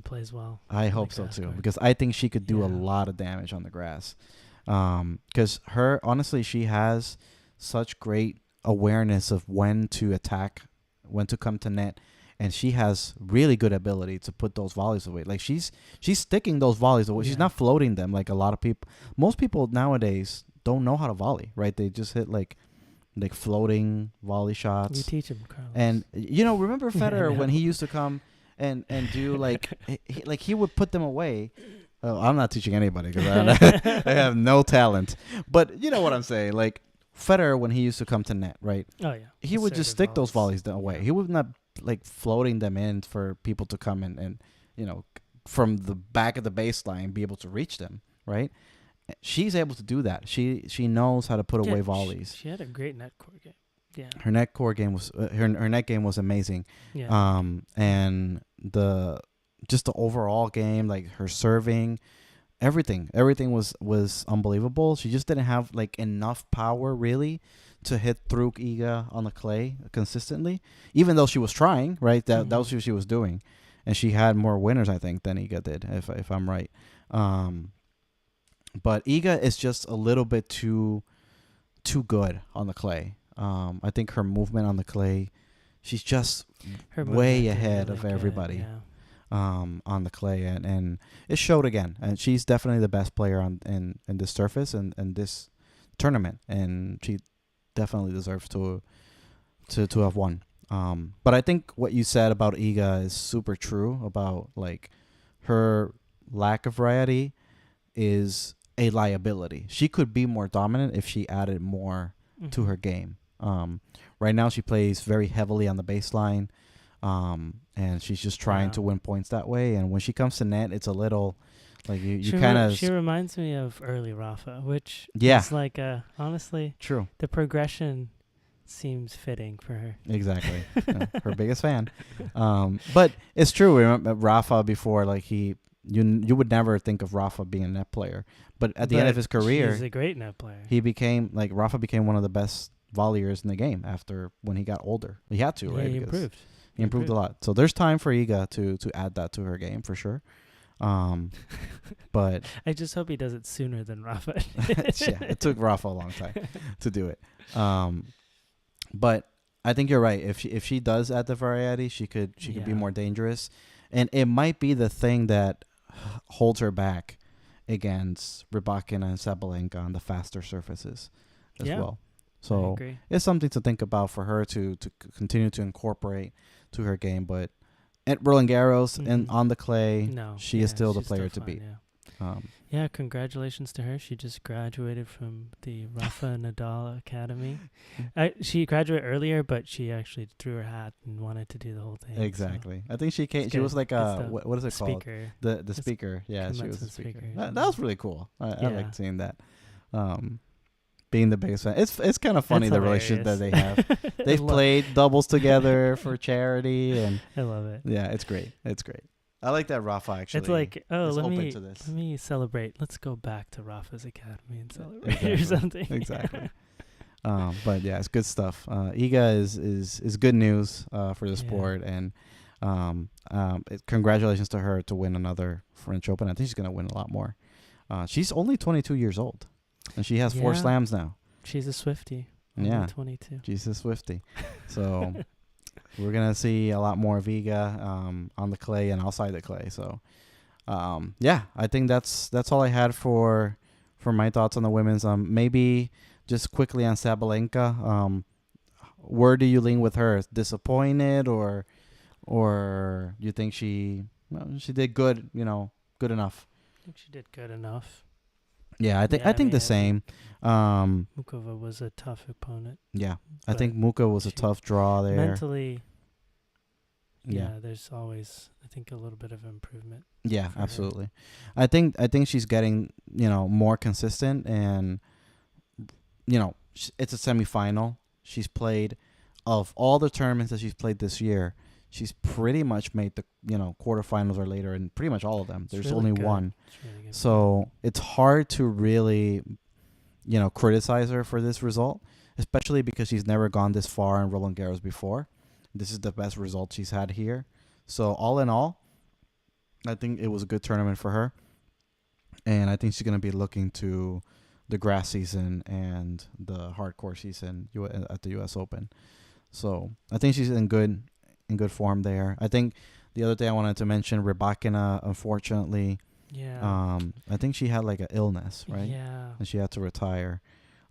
plays well. I hope so too, because I think she could do a lot of damage on the grass. Because honestly, she has such great awareness of when to attack, when to come to net, and she has really good ability to put those volleys away. Like she's sticking those volleys away. She's not floating them like a lot of people. Most people nowadays don't know how to volley, right? They just hit like floating volley shots. You teach him, Carlos. And remember Federer when he used to come and do like he would put them away. Oh, I'm not teaching anybody because I have no talent. But you know what I'm saying, like. Federer, when he used to come to net, right? Oh, yeah. He would just stick those volleys away. He would not like floating them in for people to come and from the back of the baseline be able to reach them, right? She's able to do that. She knows how to put away volleys. She had a great net court game. Yeah. Her net court game was her net game was amazing. Yeah. And the overall game, like her serving. Everything was unbelievable. She just didn't have like enough power really to hit through Iga on the clay consistently, even though she was trying, right? That was what she was doing, and she had more winners, I think, than Iga did, if I'm right. But Iga is just a little bit too good on the clay. I think her movement on the clay, she's just way ahead of everybody. Yeah. On the clay, and it showed again. And she's definitely the best player in this surface and this tournament, and she definitely deserves to have won. But I think what you said about Iga is super true about like her lack of variety is a liability. She could be more dominant if she added more to her game. Right now she plays very heavily on the baseline. And she's just trying to win points that way. And when she comes to net, it's a little like you kind of. She reminds me of early Rafa, which is like honestly true. The progression seems fitting for her. Exactly, her biggest fan. But it's true. Remember Rafa before, like you would never think of Rafa being a net player, but at the end of his career, he's a great net player. Rafa became one of the best volleyers in the game after when he got older. He had to, right? He improved. He improved a lot. So there's time for Iga to add that to her game for sure. But I just hope he does it sooner than Rafa. Yeah, it took Rafa a long time to do it. But I think you're right. If she does add the variety, she could be Yeah. more dangerous, and it might be the thing that holds her back against Rybakina and Sabalenka on the faster surfaces as Yeah, well. I So agree. it's something to think about for her to continue to incorporate to her game. But at Roland Garros and on the clay, No, she is yeah, still the she's player still to fine. beat. Yeah. Um, Yeah, congratulations to her. She just graduated from the Rafa Nadal Academy. She graduated earlier, but she actually threw her hat and wanted to do the whole thing. exactly. I think she So came. She was like good stuff. what is it called? Speaker. The It's speaker. Yeah, she was the commencement speaker. speaker or That something. was really cool. I Yeah. liked seeing that. Um, being the biggest fan. It's kind of funny It's the relationship that they hilarious. have. They've played doubles together for charity, and I love it. yeah, it's great. It's great. I like that Rafa actually. It's like, oh, is let open me to this. let me celebrate. Let's go back to Rafa's academy and celebrate Exactly. or something. Exactly. But yeah, it's good stuff. Iga is good news for the Yeah. sport, and congratulations to her to win another French Open. I think she's gonna win a lot more. She's only 22 years old, and she has 4 Yeah. slams now. She's a Swiftie. Only Yeah. 22. She's a Swiftie. So we're gonna see a lot more of Iga on the clay and outside the clay. So yeah, I think that's all I had for my thoughts on the women's. Maybe just quickly on Sabalenka. Where do you lean with her? Disappointed or you think she did good? Good enough. I think she did good enough. Yeah, I think Yeah, I the mean, same. Mukova was a tough opponent. Yeah, I But think Muka was a she- tough draw there. Mentally, Yeah. yeah, there's always, I think, a little bit of improvement. Yeah, for her. absolutely. I think she's getting more consistent, and it's a semifinal. She's played of all the tournaments that she's played this year. She's pretty much made the quarterfinals or later in pretty much all of them. It's There's really only good. one, It's really good. so it's hard to really criticize her for this result, especially because she's never gone this far in Roland Garros before. This is the best result she's had here. So all in all, I think it was a good tournament for her, and I think she's gonna be looking to the grass season and the hardcore season at the U.S. Open. So I think she's in good form there. I think the other thing I wanted to mention, Rybakina, unfortunately, Yeah. I think she had like an illness, right? Yeah. And she had to retire.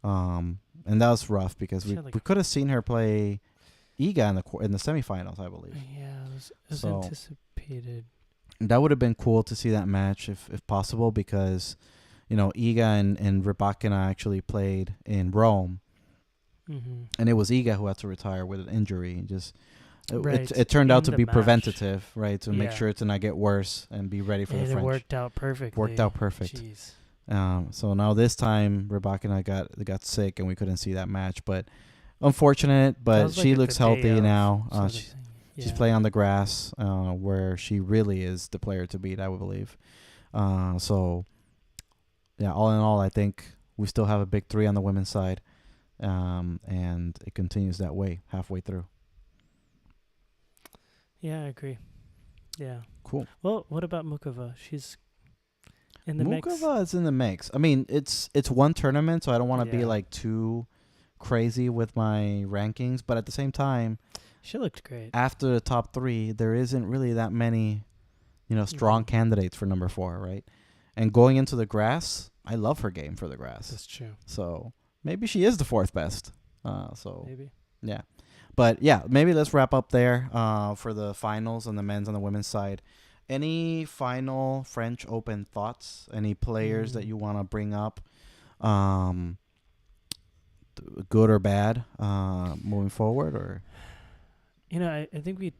And that was rough because She we had, like, we could have seen her play Iga in the semifinals, I believe. Yeah, it was So- anticipated. That would have been cool to see that match if possible, because Iga and Rybakina actually played in Rome, Mm-hmm. and it was Iga who had to retire with an injury. Right. It turned out In to the be match. preventative, right, to make Yeah. sure to not get worse and be ready for And the it French. worked out perfectly. Worked out perfect. Jeez. So now this time Rybakina got sick and we couldn't see that match, but unfortunate. That But was she like looks the day healthy of now. sort of She's thing. She's Yeah. playing on the grass, where she really is the player to beat, I would believe. So, yeah, all in all, I think we still have a big 3 on the women's side, and it continues that way halfway through. Yeah, I agree. Yeah. Cool. Well, what about Mukova? She's in the mix. Mukova is in the mix. I mean, it's one tournament, so I don't want to be Yeah. like too crazy with my rankings, but at the same time, She looked great. after the top 3, there isn't really that many, strong Mhm. candidates for number 4, right? And going into the grass, I love her game for the grass. That's true. So maybe she is the 4th best. Maybe. Yeah. But yeah, maybe let's wrap up there for the finals on the men's and the women's side. Any final French Open thoughts? Any players that you want to bring up? Good or bad moving forward? Or I think we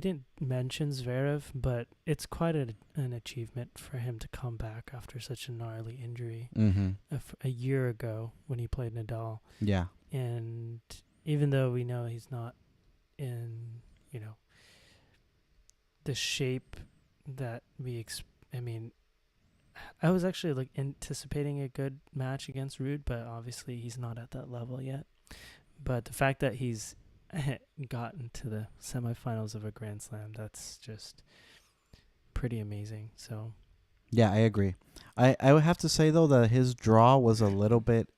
didn't mention Zverev, but it's quite an achievement for him to come back after such a gnarly injury a year ago when he played Nadal. Yeah. And even though we know he's not in, the shape that I was actually anticipating a good match against Ruud, but obviously he's not at that level yet. But the fact that he's gotten to the semifinals of a Grand Slam, that's just pretty amazing. So Yeah, I agree. I would have to say though that his draw was a little bit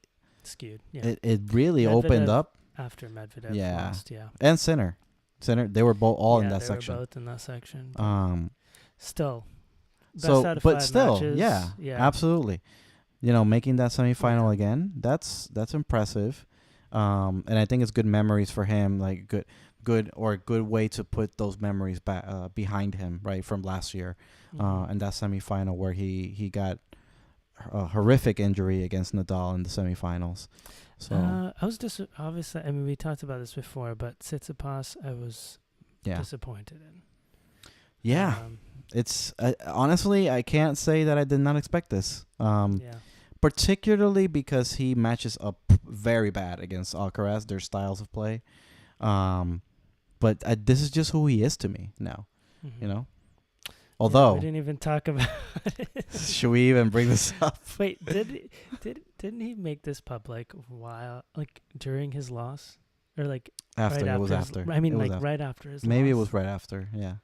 skewed. Yeah. it really Medvedev- opened up. after Medvedev Yeah. lost. Yeah. And Sinner. They were both all in Yeah, that they section. were both in that section. Um, Still, best so, out of but 5 still, matches. yeah, Yeah. absolutely. You know, making that semifinal Yeah. again, that's impressive. And I think it's good memories for him, like good way to put those memories back behind him, right, from last year, and that semifinal where he got a horrific injury against Nadal in the semifinals. So I was obviously. I mean, we talked about this before, but Tsitsipas, I was yeah, disappointed in. yeah. It's honestly, I can't say that I did not expect this. Yeah. Particularly because he matches up very bad against Alcaraz, their styles of play. But this is just who he is to me now, you know? Although, we didn't even talk about it. Should we even bring this up? Wait, didn't he make this public while, like, during his loss? Or, like, After, right it was after. after. I mean, It was like, after. right after his Maybe it loss. was right after, yeah.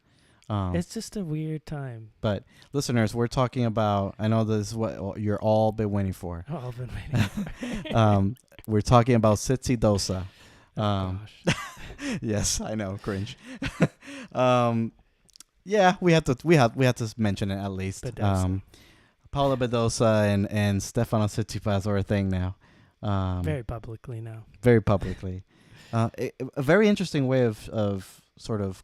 It's just a weird time. But, listeners, we're talking about, I know this is what you're all been waiting for. Oh, I've been waiting for We're talking about Tsitsidosa. Oh, gosh. Yes, I know, cringe. Yeah, we had to mention it at least. Badosa. Paula Badosa and Stefano Tsitsipas are a thing now. Very publicly now. Very publicly. A very interesting way of sort of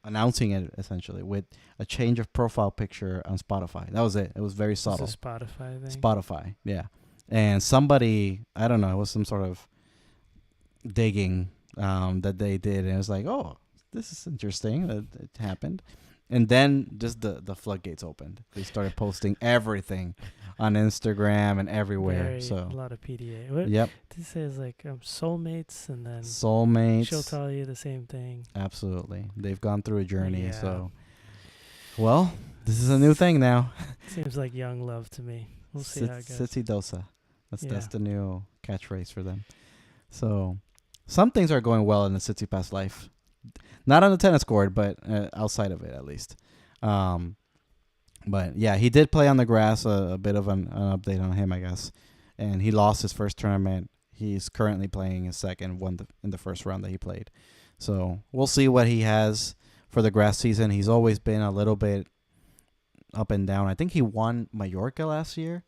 announcing it, essentially, with a change of profile picture on Spotify. That was it. It was very subtle. It's a Spotify thing. Spotify, yeah. And somebody, I don't know, it was some sort of digging that they did, and it was like, oh, this is interesting that it happened. And then just the floodgates opened. They started posting everything on Instagram and everywhere. A lot of PDA. What yep, this says, like, soulmates, and then soulmates. she'll tell you the same thing. Absolutely, they've gone through a journey. Yeah. So, well, this is a new thing now. Seems like young love to me. We'll see how it goes. Tsitsidosa. That's Yeah. the new catchphrase for them. So, some things are going well in the Tsitsipas life. Not on the tennis court, but outside of it, at least. But yeah, he did play on the grass. A bit of an update on him, I guess. And he lost his first tournament. He's currently playing his second one in the first round that he played. So we'll see what he has for the grass season. He's always been a little bit up and down. I think he won Mallorca last year,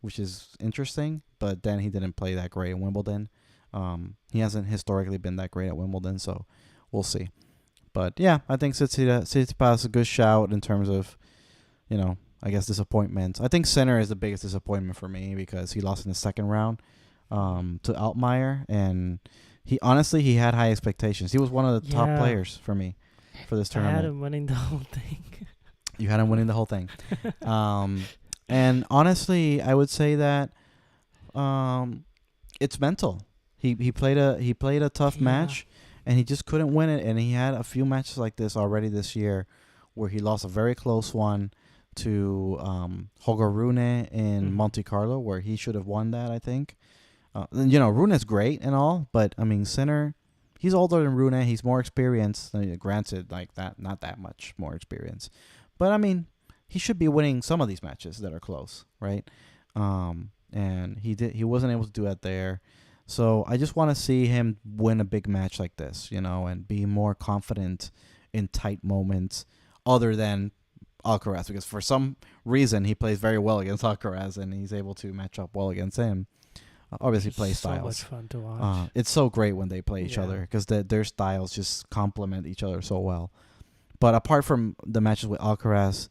which is interesting. But then he didn't play that great at Wimbledon. He hasn't historically been that great at Wimbledon, so we'll see. But yeah, I think Tsitsipas is a good shout in terms of, I guess disappointment. I think Sinner is the biggest disappointment for me because he lost in the second round to Altmaier, and he had high expectations. He was one of the top players for me for this tournament. I had him winning the whole thing. You had him winning the whole thing. And honestly, I would say that it's mental. He played a tough match. And he just couldn't win it. And he had a few matches like this already this year where he lost a very close one to Holger Rune in Monte Carlo, where he should have won that, I think. Rune is great and all, but, I mean, Sinner, he's older than Rune. He's more experienced. I mean, granted, like that, not that much more experience. But, I mean, he should be winning some of these matches that are close, right? And he wasn't able to do that there. So I just want to see him win a big match like this, and be more confident in tight moments other than Alcaraz, because for some reason he plays very well against Alcaraz and he's able to match up well against him. Obviously, play styles. So much fun to watch. It's so great when they play each other because their styles just complement each other so well. But apart from the matches with Alcaraz,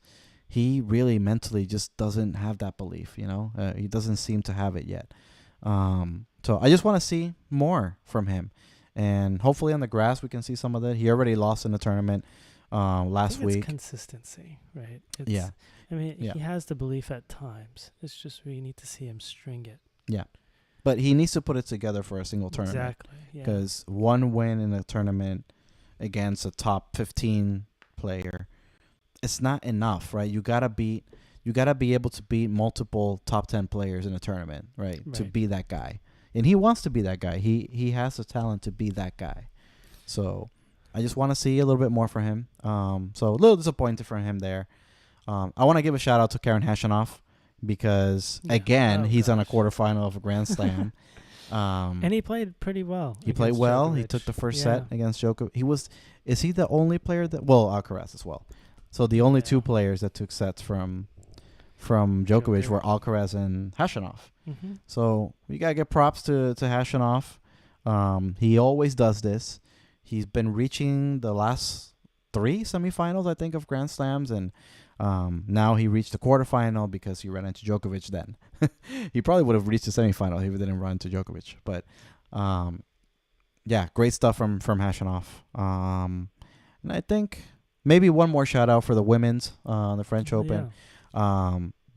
he really mentally just doesn't have that belief, he doesn't seem to have it yet. So I just want to see more from him, and hopefully on the grass we can see some of that. He already lost in the tournament last week. It's consistency, right? Yeah. I mean, he has the belief at times. It's just we need to see him string it. Yeah, but he needs to put it together for a single tournament. Exactly. Because one win in a tournament against a top 15 player, it's not enough, right? You gotta be able to beat multiple top 10 players in a tournament, right? To be that guy. And he wants to be that guy. He has the talent to be that guy. So I just want to see a little bit more from him. So a little disappointed for him there. I want to give a shout out to Karen Hashanoff because, again, he's on a quarterfinal of a Grand Slam. Um, And he played pretty well. he played Against well. He Djokovic. took the first Yeah. set against Djokovic. Is he the only player that? Well, Alcaraz as well. So the only two Yeah. players that took sets from Djokovic Joker. were Alcaraz and Hashanov. Mm-hmm. So we gotta get props to Hashanov. He always does this. He's been reaching the last 3 semifinals, I think, of Grand Slams, and now he reached the quarterfinal because he ran into Djokovic. Then he probably would have reached the semifinal if he didn't run into Djokovic. But yeah, great stuff from Hashanov. And I think maybe one more shout out for the women's the French Open.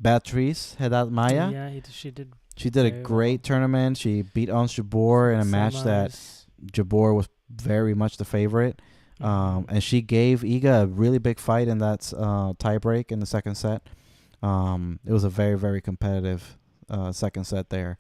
Beatrice Haddad Maya. Yeah, she did. She did a very great well. tournament. She beat Ons Jabeur in a match that Semis. Jabeur was very much the favorite. And she gave Iga a really big fight in that tie break in the second set. It was a very, very competitive second set there.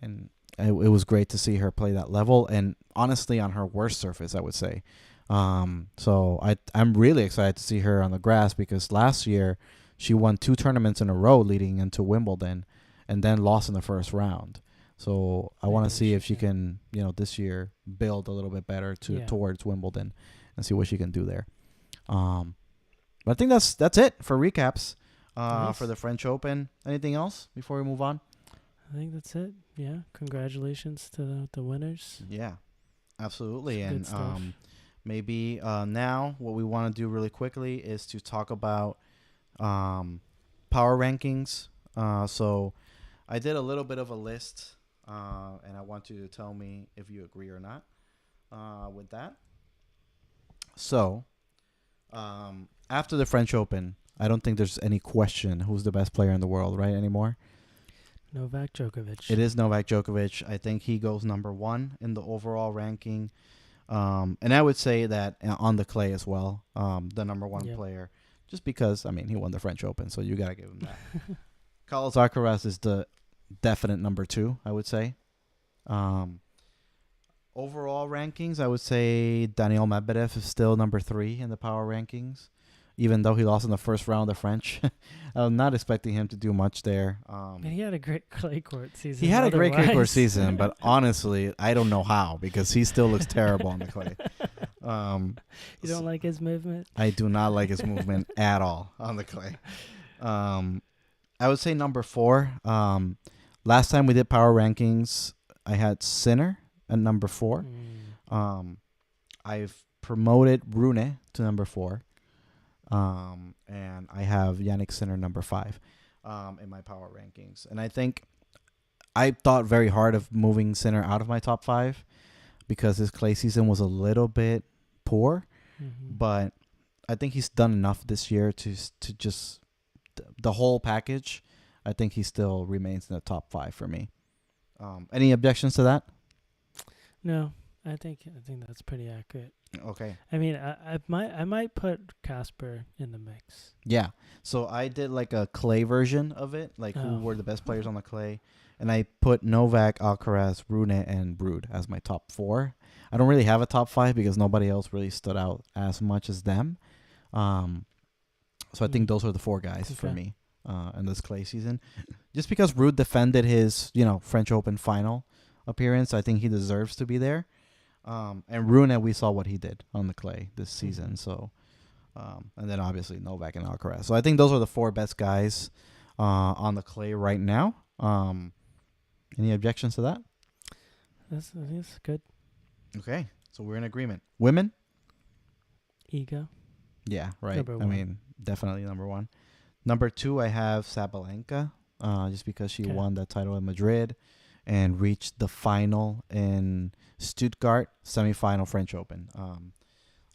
And it was great to see her play that level. And honestly, on her worst surface, I would say. So I'm really excited to see her on the grass because last year she won 2 tournaments in a row leading into Wimbledon and then lost in the first round. So I want to see if she can, this year build a little bit better towards Wimbledon and see what she can do there. But I think that's it for recaps for the French Open. Anything else before we move on? I think that's it. Yeah. Congratulations to the winners. Yeah, absolutely. Some good And stuff. maybe now what we want to do really quickly is to talk about power rankings. So I did a little bit of a list, and I want you to tell me if you agree or not with that. So after the French Open, I don't think there's any question who's the best player in the world, right, anymore. Novak Djokovic. It is Novak Djokovic. I think he goes number 1 in the overall ranking. And I would say that on the clay as well, the number 1 player, just because, he won the French Open, so you got to give him that. Carlos Alcaraz is the definite number 2, I would say. Overall rankings, I would say Daniel Medvedev is still number 3 in the power rankings, even though he lost in the first round of French. I'm not expecting him to do much there. And he had a great clay court season. He had a great clay court season, but honestly, I don't know how because he still looks terrible on the clay. You don't like his movement? I do not like his movement at all on the clay. I would say number 4. Last time we did power rankings, I had Sinner at number 4. I've promoted Rune to number 4. And I have Yannick Sinner number 5 in my power rankings. And I think I thought very hard of moving Sinner out of my top 5 because his clay season was a little bit poor. But I think he's done enough this year to just the whole package. I think he still remains in the top 5 for me. Any objections to that? No, I think that's pretty accurate. Okay. I might put Casper in the mix. Yeah. So I did like a clay version of it, like who were the best players on the clay, and I put Novak, Alcaraz, Rune, and Brood as my top 4. I don't really have a top 5 because nobody else really stood out as much as them. So I think those are the 4 guys for me in this clay season. Just because Brood defended his, French Open final appearance, I think he deserves to be there. And Rune, we saw what he did on the clay this season. So, and then obviously Novak and Alcaraz. So I think those are the 4 best guys on the clay right now. Any objections to that? That's good. Okay, so we're in agreement. Women? Iga. Yeah, right. Number 1. Definitely number 1. Number 2, I have Sabalenka, just because she won that title in Madrid and reached the final in Stuttgart, semifinal French Open.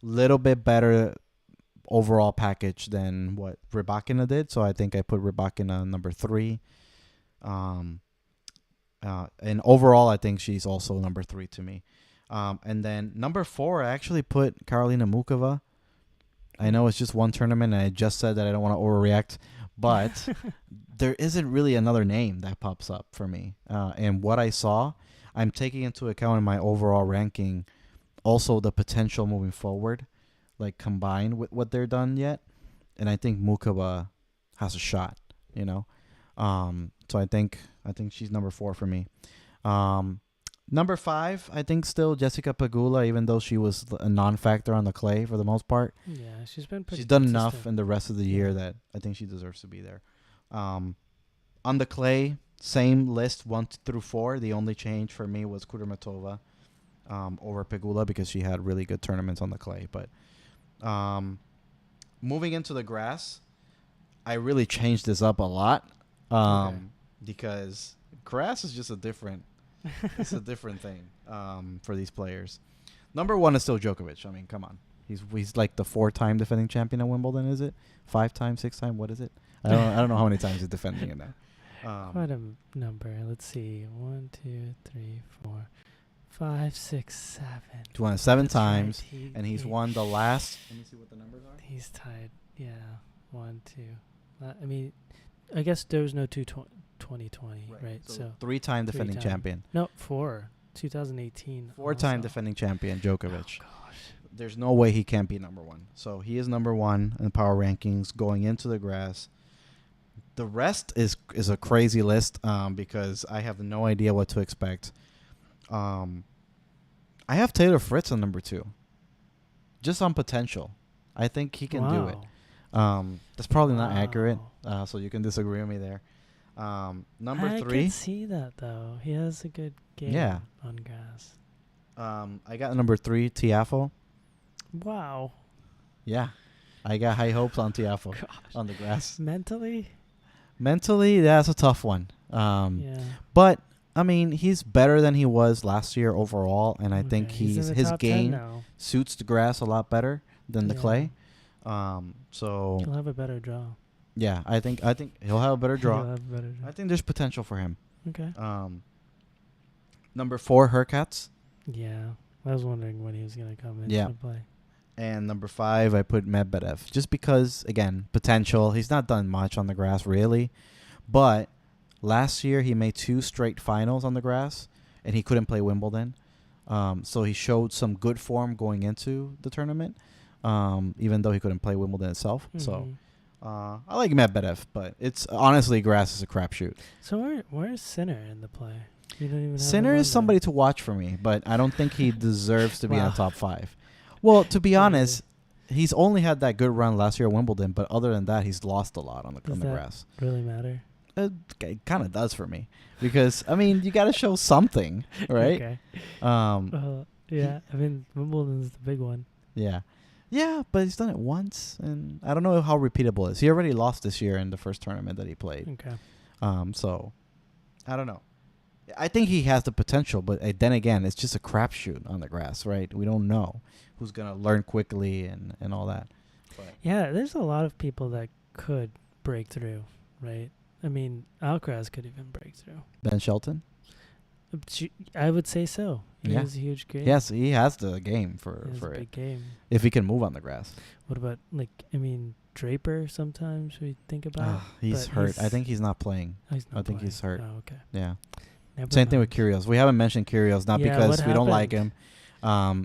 Little bit better overall package than what Rybakina did, so I think I put Rybakina number 3. And overall, I think she's also number 3 to me. And then number 4, I actually put Karolina Mukova. I know it's just one tournament, and I just said that I don't want to overreact, but there isn't really another name that pops up for me. And what I saw, I'm taking into account in my overall ranking also the potential moving forward, like combined with what they're done yet. And I think Mukova has a shot, So I think she's number 4 for me. Number 5, I think still Jessica Pegula, even though she was a non-factor on the clay for the most part. Yeah, she's been pretty She's done consistent. enough in the rest of the year that I think she deserves to be there. On the clay, same list 1 through 4. The only change for me was Kudermetova over Pegula because she had really good tournaments on the clay. But moving into the grass, I really changed this up a lot because grass is just a different it's a different thing for these players. Number 1 is still Djokovic. I mean, come on. He's like the 4-time defending champion at Wimbledon, is it? 5-time, 6-time, what is it? I don't know how many times he's defending it now. Quite a number. Let's see. 1, 2, 3, 4, 5, 6, 7. He's won it 7 That's times, right. and he's won the last. Let me see what the numbers are. He's tied. Yeah. 1, 2. I mean, I guess there was no 2020, right? So 3-time defending champion. No, 4. 2018. 4-time also. defending champion, Djokovic. Oh, gosh. There's no way he can't be number 1. So he is number 1 in the power rankings going into the grass. The rest is a crazy list because I have no idea what to expect. I have Taylor Fritz on number 2, just on potential. I think he can do it. That's probably not accurate, so you can disagree with me there. Number 3. I can see that though. He has a good game on grass. I got number 3, Tiafoe. Wow. Yeah, I got high hopes on Tiafoe on the grass. Mentally, that's a tough one. But I mean, he's better than he was last year overall, and I think his game suits the grass a lot better than the clay. So he'll have a better draw. Yeah, I think he'll have a better draw. I think there's potential for him. Okay. Number 4, Hurkacz. Yeah, I was wondering when he was gonna come into play. And number 5, I put Medvedev, just because, again, potential. He's not done much on the grass, really. But last year, he made 2 straight finals on the grass, and he couldn't play Wimbledon. So he showed some good form going into the tournament, even though he couldn't play Wimbledon itself. Mm-hmm. So I like Medvedev, but it's honestly, grass is a crapshoot. So where's Sinner in the play? You don't even have Sinner is somebody to watch for me, but I don't think he deserves to be in the top 5. Well, to be honest, he's only had that good run last year at Wimbledon, but other than that, he's lost a lot on the grass. Does that really matter? It kind of does for me because, I mean, you got to show something, right? Okay. Yeah, I mean, Wimbledon's the big one. Yeah. Yeah, but he's done it once, and I don't know how repeatable it is. He already lost this year in the first tournament that he played. Okay. So, I don't know. I think he has the potential, but then again, it's just a crapshoot on the grass, right? We don't know who's going to learn quickly and all that. But yeah, there's a lot of people that could break through, right? I mean, Alcaraz could even break through. Ben Shelton? I would say so. He has a huge game. Yes, he has the game for a it. Big game. If he can move on the grass. What about, Draper sometimes we think about? He's hurt. I think he's not playing. Oh, he's not I think playing. he's hurt. Oh, okay. Yeah. Same thing with Kyrgios. We haven't mentioned Kyrgios, not because we don't like him.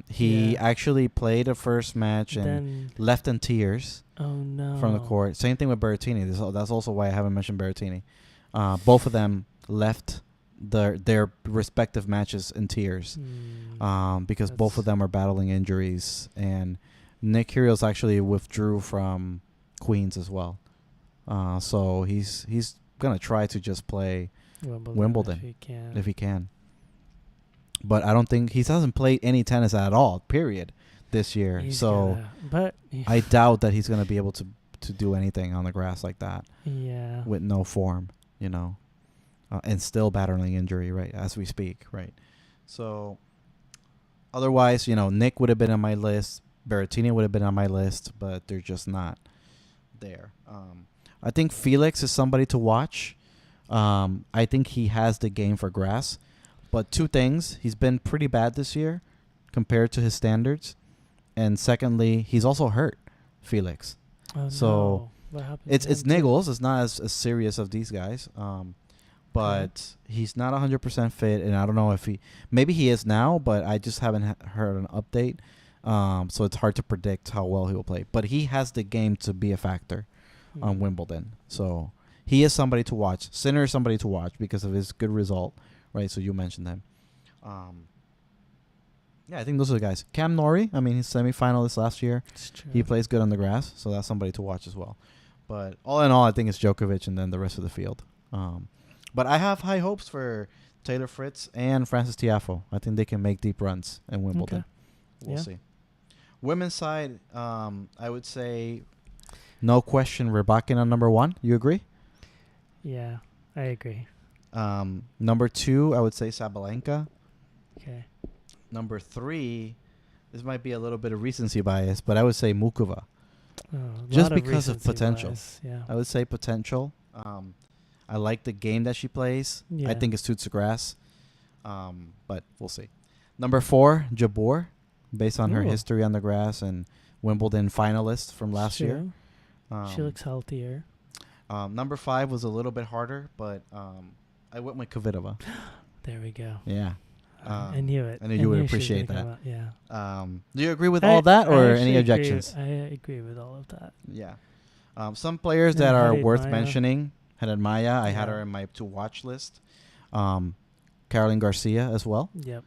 He actually played the first match and left in tears. Oh, no. From the court. Same thing with Berrettini. That's also why I haven't mentioned Berrettini. Both of them left their respective matches in tears because both of them are battling injuries. And Nick Kyrgios actually withdrew from Queens as well. So he's going to try to just play Wimbledon if he can. But I don't think he hasn't played any tennis at all, period, this year. I doubt that he's going to be able to do anything on the grass like that. Yeah. With no form, and still battling injury, right, as we speak, right? So otherwise, Nick would have been on my list. Berrettini would have been on my list, but they're just not there. I think Felix is somebody to watch. I think he has the game for grass. But 2 things. He's been pretty bad this year compared to his standards. And secondly, he's also hurt, Felix. Oh, so no. What happened it's niggles. It's not as serious of these guys. But he's not 100% fit. And I don't know if maybe he is now, but I just haven't heard an update. So it's hard to predict how well he will play. But he has the game to be a factor on Wimbledon. So he is somebody to watch. Sinner is somebody to watch because of his good result right? So you mentioned them. Yeah, I think those are the guys. Cam Norrie, I mean, he's semifinalist last year. It's true. He plays good on the grass, so that's somebody to watch as well. But all in all, I think it's Djokovic and then the rest of the field. But I have high hopes for Taylor Fritz and Frances Tiafoe. I think they can make deep runs in Wimbledon. Okay. We'll Yeah. see. Women's side, I would say, no question, Rybakina on number 1. You agree? Yeah, I agree. Number 2, I would say Sabalenka. Okay. Number 3, this might be a little bit of recency bias, but I would say Mukova. Just because of potential. Yeah. I would say potential. I like the game that she plays. Yeah. I think it suits the grass. But we'll see. Number 4, Jabeur, based on her Ooh. history on the grass and Wimbledon finalist from last year. She looks healthier. Number 5 was a little bit harder, but I went with Kvitova. There we go. Yeah. I knew it. I knew you would she was appreciate gonna that. come out, Yeah. Do you agree with all that, I or actually any agree- objections? I agree with all of that. Yeah. Some players And that are Haddad worth Maya. mentioning. Haddad Maya, I had Yeah. her in my to-watch list. Caroline Garcia as well. Yep.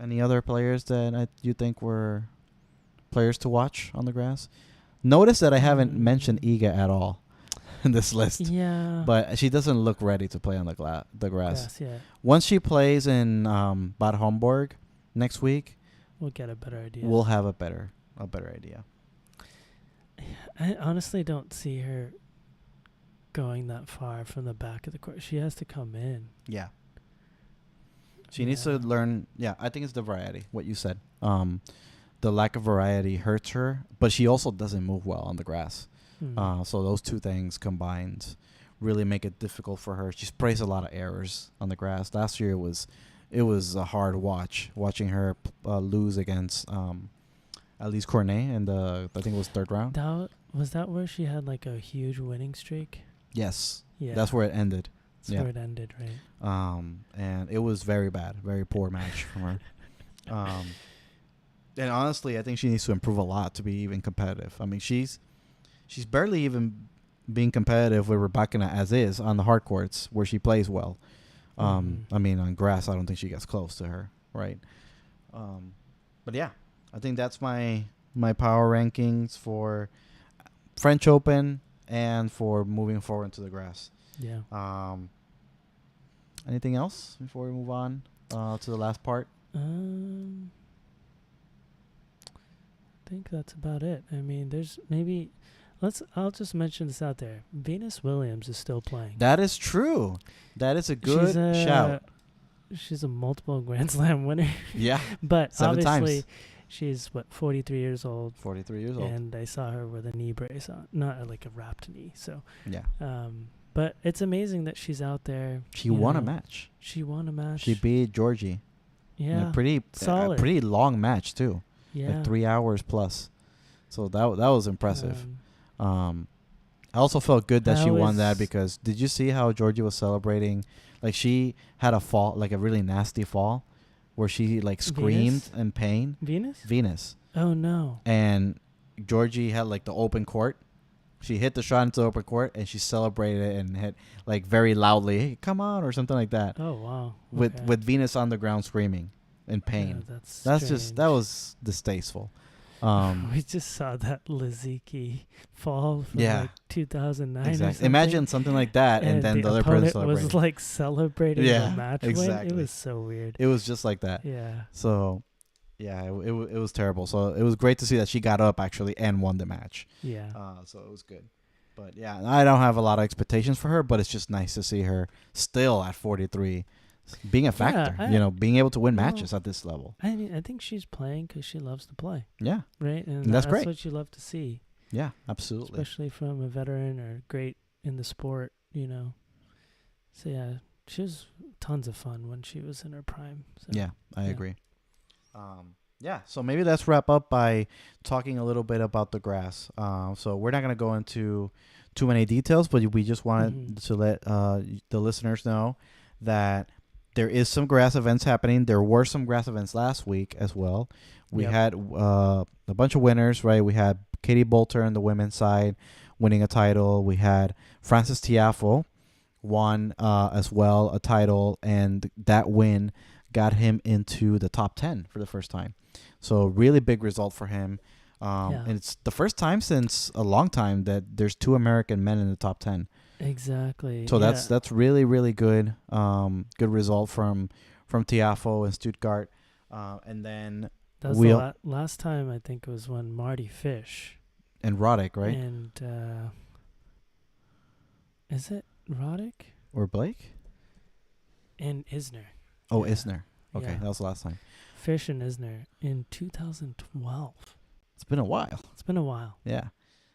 Any other players that you think were players to watch on the grass? Notice that I haven't mentioned Iga at all in this list. Yeah. But she doesn't look ready to play on the grass. Yes, yeah. Once she plays in Bad Homburg next week, We'll get a better idea. we'll have a better idea. I honestly don't see her going that far from the back of the court. She has to come in. Yeah. She needs to Yeah. learn. Yeah, I think it's the variety, what you said. The lack of variety hurts her, but she also doesn't move well on the grass. So those two things combined really make it difficult for her. She sprays a lot of errors on the grass. Last year it was a hard watching her lose against Elise Cornet in the, I think it was 3rd round. Was that where she had like a huge winning streak? Yes. Yeah. That's where it ended. That's where it ended, right? And it was very bad, very poor match from her. And honestly, I think she needs to improve a lot to be even competitive. I mean, she's barely even being competitive with Rybakina as is on the hard courts where she plays well. I mean, on grass, I don't think she gets close to her, right? But yeah, I think that's my power rankings for French Open and for moving forward to the grass. Yeah. Anything else before we move on to the last part? I think that's about it. I mean, there's maybe I'll just mention this out there. Venus Williams is still playing. That is true. That is a good shout. She's a multiple Grand Slam winner. Yeah. But 7 obviously times. she's 43 years old. 43 years old. And I saw her with a knee brace on, not like a wrapped knee. So Yeah. but it's amazing that she's out there. She won a match. She won a match. She beat Georgie. Yeah. In a pretty solid. pretty long match too. Yeah. Like 3 hours plus. So that was impressive. I also felt good that she won that because did you see how Georgie was celebrating? Like she had a fall, like a really nasty fall, where she like screamed Venus? in pain. Venus. Oh no. And Georgie had like the open court. She hit the shot into the open court and she celebrated and hit like very loudly, "Hey, come on," or something like that. Oh wow. With Venus on the ground screaming in pain. Yeah, that was distasteful. We just saw that Liziki fall from Yeah. 2009. Exactly. Imagine something like that, and then the other person celebrating. was like celebrating Yeah, the match exactly. win. It was so weird. It was just like that. Yeah. So, yeah, it was terrible. So it was great to see that she got up actually and won the match. Yeah. So it was good. But yeah, I don't have a lot of expectations for her, but it's just nice to see her still at 43 being a factor. Being able to win matches at this level. I mean, I think she's playing because she loves to play. Yeah. Right? And that's great. what you love to see. Yeah, absolutely. Especially from a veteran or great in the sport, So, yeah, she was tons of fun when she was in her prime. So, yeah, I agree. Yeah, so maybe let's wrap up by talking a little bit about the grass. So we're not going to go into too many details, but we just wanted to let the listeners know that there is some grass events happening. There were some grass events last week as well. We had a bunch of winners, right? We had Katie Bolter on the women's side winning a title. We had Frances Tiafoe won as well a title, and that win got him into the top 10 for the first time. So really big result for him. And it's the first time since a long time that there's 2 American men in the top 10. Exactly. So that's really, really good. Good result from Tiafoe and Stuttgart. And then that was the last time, I think it was when Marty Fish and Roddick, right? And is it Roddick or Blake and Isner? Oh, Isner. Okay, that was the last time. Fish and Isner in 2012. It's been a while. Yeah.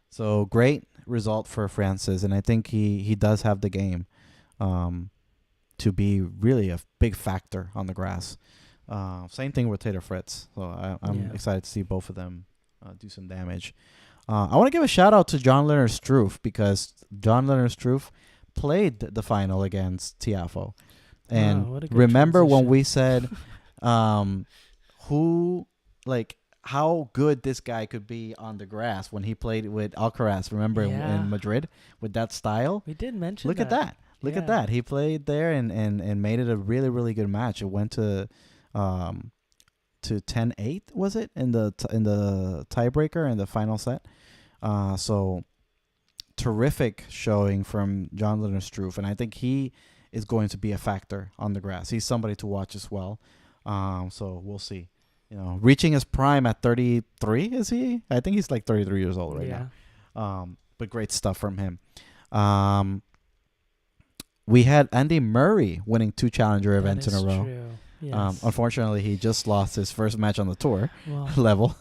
So great result for Francis, and I think he does have the game to be really a big factor on the grass. Same thing with Taylor Fritz. So I'm excited to see both of them do some damage. I want to give a shout out to John Leonard Struff, because John Leonard Struff played the final against Tiafoe. And remember when we said how good this guy could be on the grass when he played with Alcaraz, remember, in Madrid with that style? We did mention Look at that. He played there and made it a really, really good match. It went to 10-8, was it, in the tiebreaker in the final set. So terrific showing from John Leonard Struff, and I think he is going to be a factor on the grass. He's somebody to watch as well. So we'll see. Reaching his prime at 33, is he? I think he's like 33 years old right now. But great stuff from him. We had Andy Murray winning 2 challenger events in a row. True. Yes. Unfortunately, he just lost his first match on the tour level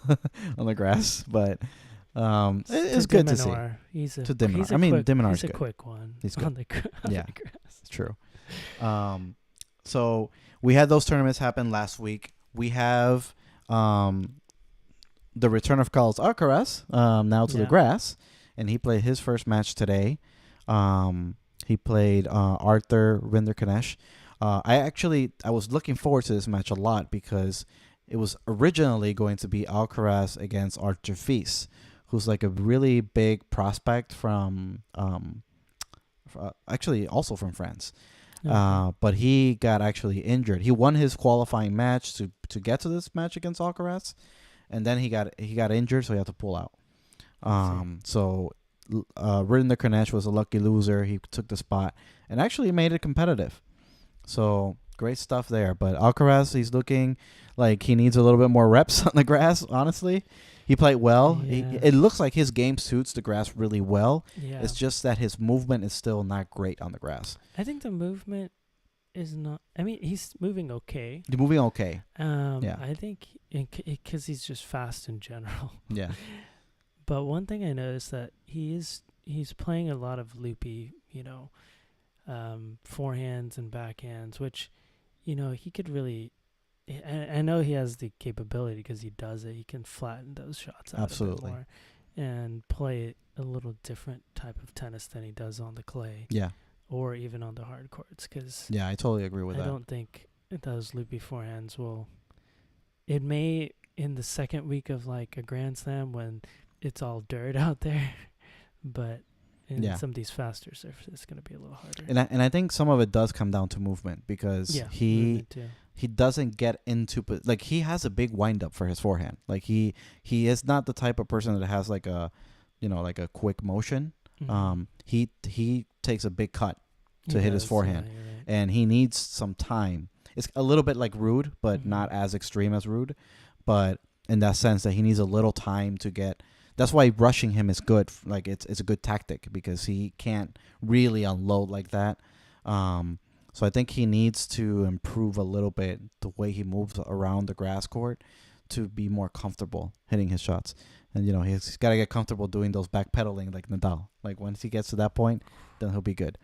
on the grass, but it's good to see. De Minaur. De Minaur's good. He's a quick one. He's good. On the grass. It's true. So we had those tournaments happen last week. We have the return of Carlos Alcaraz now to the grass, and he played his first match today. He played Arthur Rinderknecht. I was looking forward to this match a lot, because it was originally going to be Alcaraz against Arthur Fils, who's like a really big prospect from actually also from France. But he got actually injured. He won his qualifying match to get to this match against Alcaraz, and then he got injured, so he had to pull out. So Rinderknecht was a lucky loser. He took the spot and actually made it competitive. So great stuff there. But Alcaraz, he's looking like he needs a little bit more reps on the grass, honestly. He played well. It looks like his game suits the grass really well. Yeah. It's just that his movement is still not great on the grass. I think the movement is not... I mean, he's moving okay. He's moving okay. I think because he's just fast in general. Yeah. But one thing I noticed that he's playing a lot of loopy, forehands and backhands, which, he could really... I know he has the capability, because he does it. He can flatten those shots out a bit more and play a little different type of tennis than he does on the clay. Yeah. Or even on the hard courts. Cause I totally agree with that. I don't think those loopy forehands will... It may, in the second week of like a Grand Slam when it's all dirt out there, but... in some of these faster surfaces, it's going to be a little harder. And I think some of it does come down to movement, because he doesn't get into... Like, he has a big wind-up for his forehand. Like, he is not the type of person that has, like a quick motion. Mm-hmm. He takes a big cut to hit his forehand. Yeah, right. And he needs some time. It's a little bit like Rude, but not as extreme as Rude. But in that sense that he needs a little time to get... That's why rushing him is good. Like, it's a good tactic, because he can't really unload like that. So I think he needs to improve a little bit the way he moves around the grass court to be more comfortable hitting his shots. And, he's got to get comfortable doing those backpedaling like Nadal. Like, once he gets to that point, then he'll be good.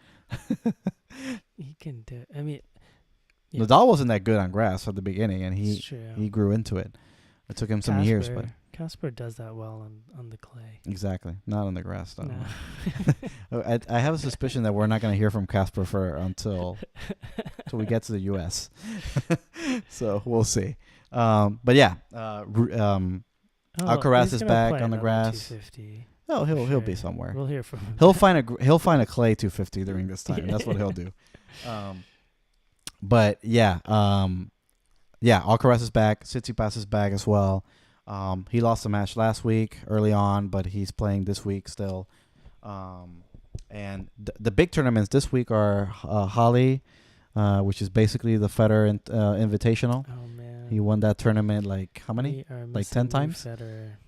He can do it. I mean... Nadal wasn't that good on grass at the beginning, and he grew into it. It took him some years, but... Casper does that well on the clay. Exactly. Not on the grass, though. No. I have a suspicion that we're not going to hear from Casper until we get to the U.S. So we'll see. But Alcaraz is back on the grass. Oh, he'll be Sure. somewhere. We'll hear from him. He'll find a Clay 250 during this time. That's what he'll do. But yeah, Alcaraz is back. Tsitsipas is back as well. He lost a match last week early on, but he's playing this week still. And the big tournaments this week are Holly, which is basically the Federer Invitational. Oh man, He won that tournament like how many? We are Like 10 missing times? Federer.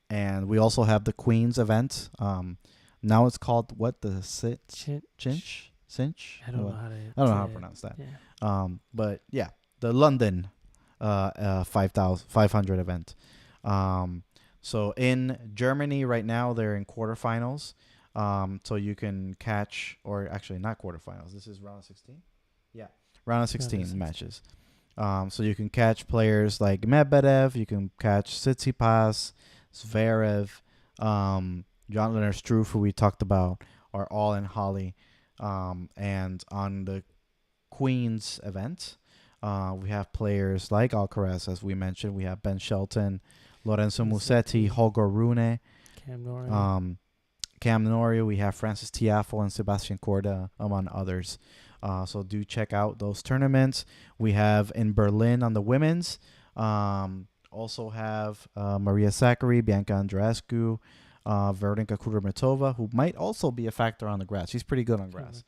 And we also have the Queens event. Now it's called what? The Cinch? I don't know how to. I don't know how to pronounce that. Yeah. But yeah, the London 500 event. So in Germany right now they're in quarterfinals. So you can catch, or actually not quarterfinals. This is round of 16. Yeah, round of 16 matches. So you can catch players like Medvedev. You can catch Tsitsipas, Zverev, John Leonard Struff, who we talked about, are all in Holly. And on the Queens event, we have players like Alcaraz, as we mentioned. We have Ben Shelton, Lorenzo Musetti, Holger Rune, Cam Norrie. We have Francis Tiafoe and Sebastian Korda, among others. So do check out those tournaments. We have in Berlin on the women's. Also have Maria Sakkari, Bianca Andreescu, Veronika Kudermetova, who might also be a factor on the grass. She's pretty good on grass.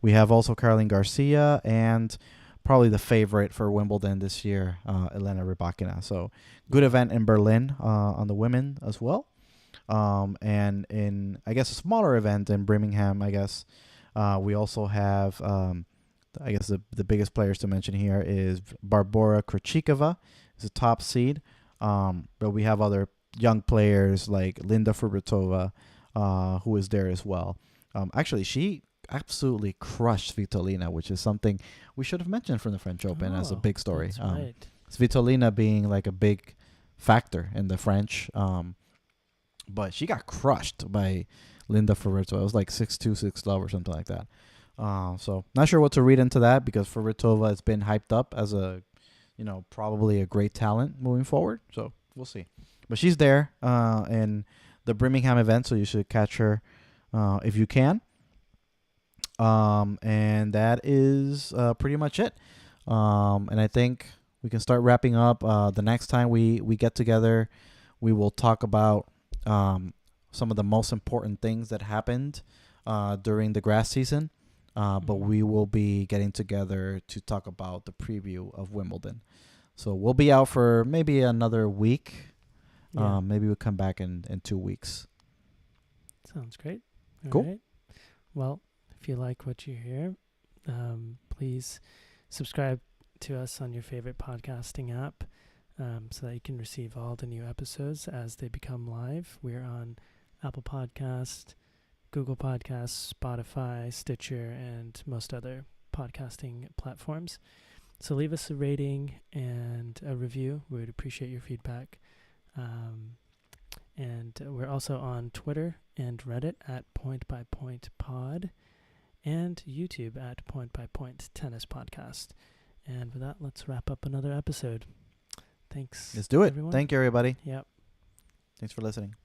We have also Caroline Garcia and probably the favorite for Wimbledon this year, Elena Rybakina. So good event in Berlin on the women as well. And in, I guess, a smaller event in Birmingham, I guess, we also have, I guess, the biggest players to mention here is Barbora Krejcikova, is a top seed. But we have other young players like Linda Fruhvirtova, who is there as well. Actually, she absolutely crushed Svitolina, which is something we should have mentioned from the French Open as a big story. That's right. Svitolina being like a big factor in the French. But she got crushed by Linda Fruhvirtova. It was like 6-2, 6-love or something like that. So not sure what to read into that, because Fruhvirtova has been hyped up as a, probably a great talent moving forward. So we'll see. But she's there in the Birmingham event, so you should catch her if you can. And that is pretty much it. And I think we can start wrapping up. The next time we get together, we will talk about some of the most important things that happened during the grass season. But we will be getting together to talk about the preview of Wimbledon. So we'll be out for maybe another week. Yeah. Maybe we'll come back in 2 weeks. Sounds great. Cool. All right. Well, if you like what you hear, please subscribe to us on your favorite podcasting app, so that you can receive all the new episodes as they become live. We're on Apple Podcast, Google Podcasts, Spotify, Stitcher, and most other podcasting platforms. So leave us a rating and a review. We would appreciate your feedback. And we're also on Twitter and Reddit at Point by Point Pod, and YouTube at Point by Point Tennis Podcast. And with that, let's wrap up another episode. Thanks. Let's do it. Everyone. Thank you, everybody. Yep. Thanks for listening.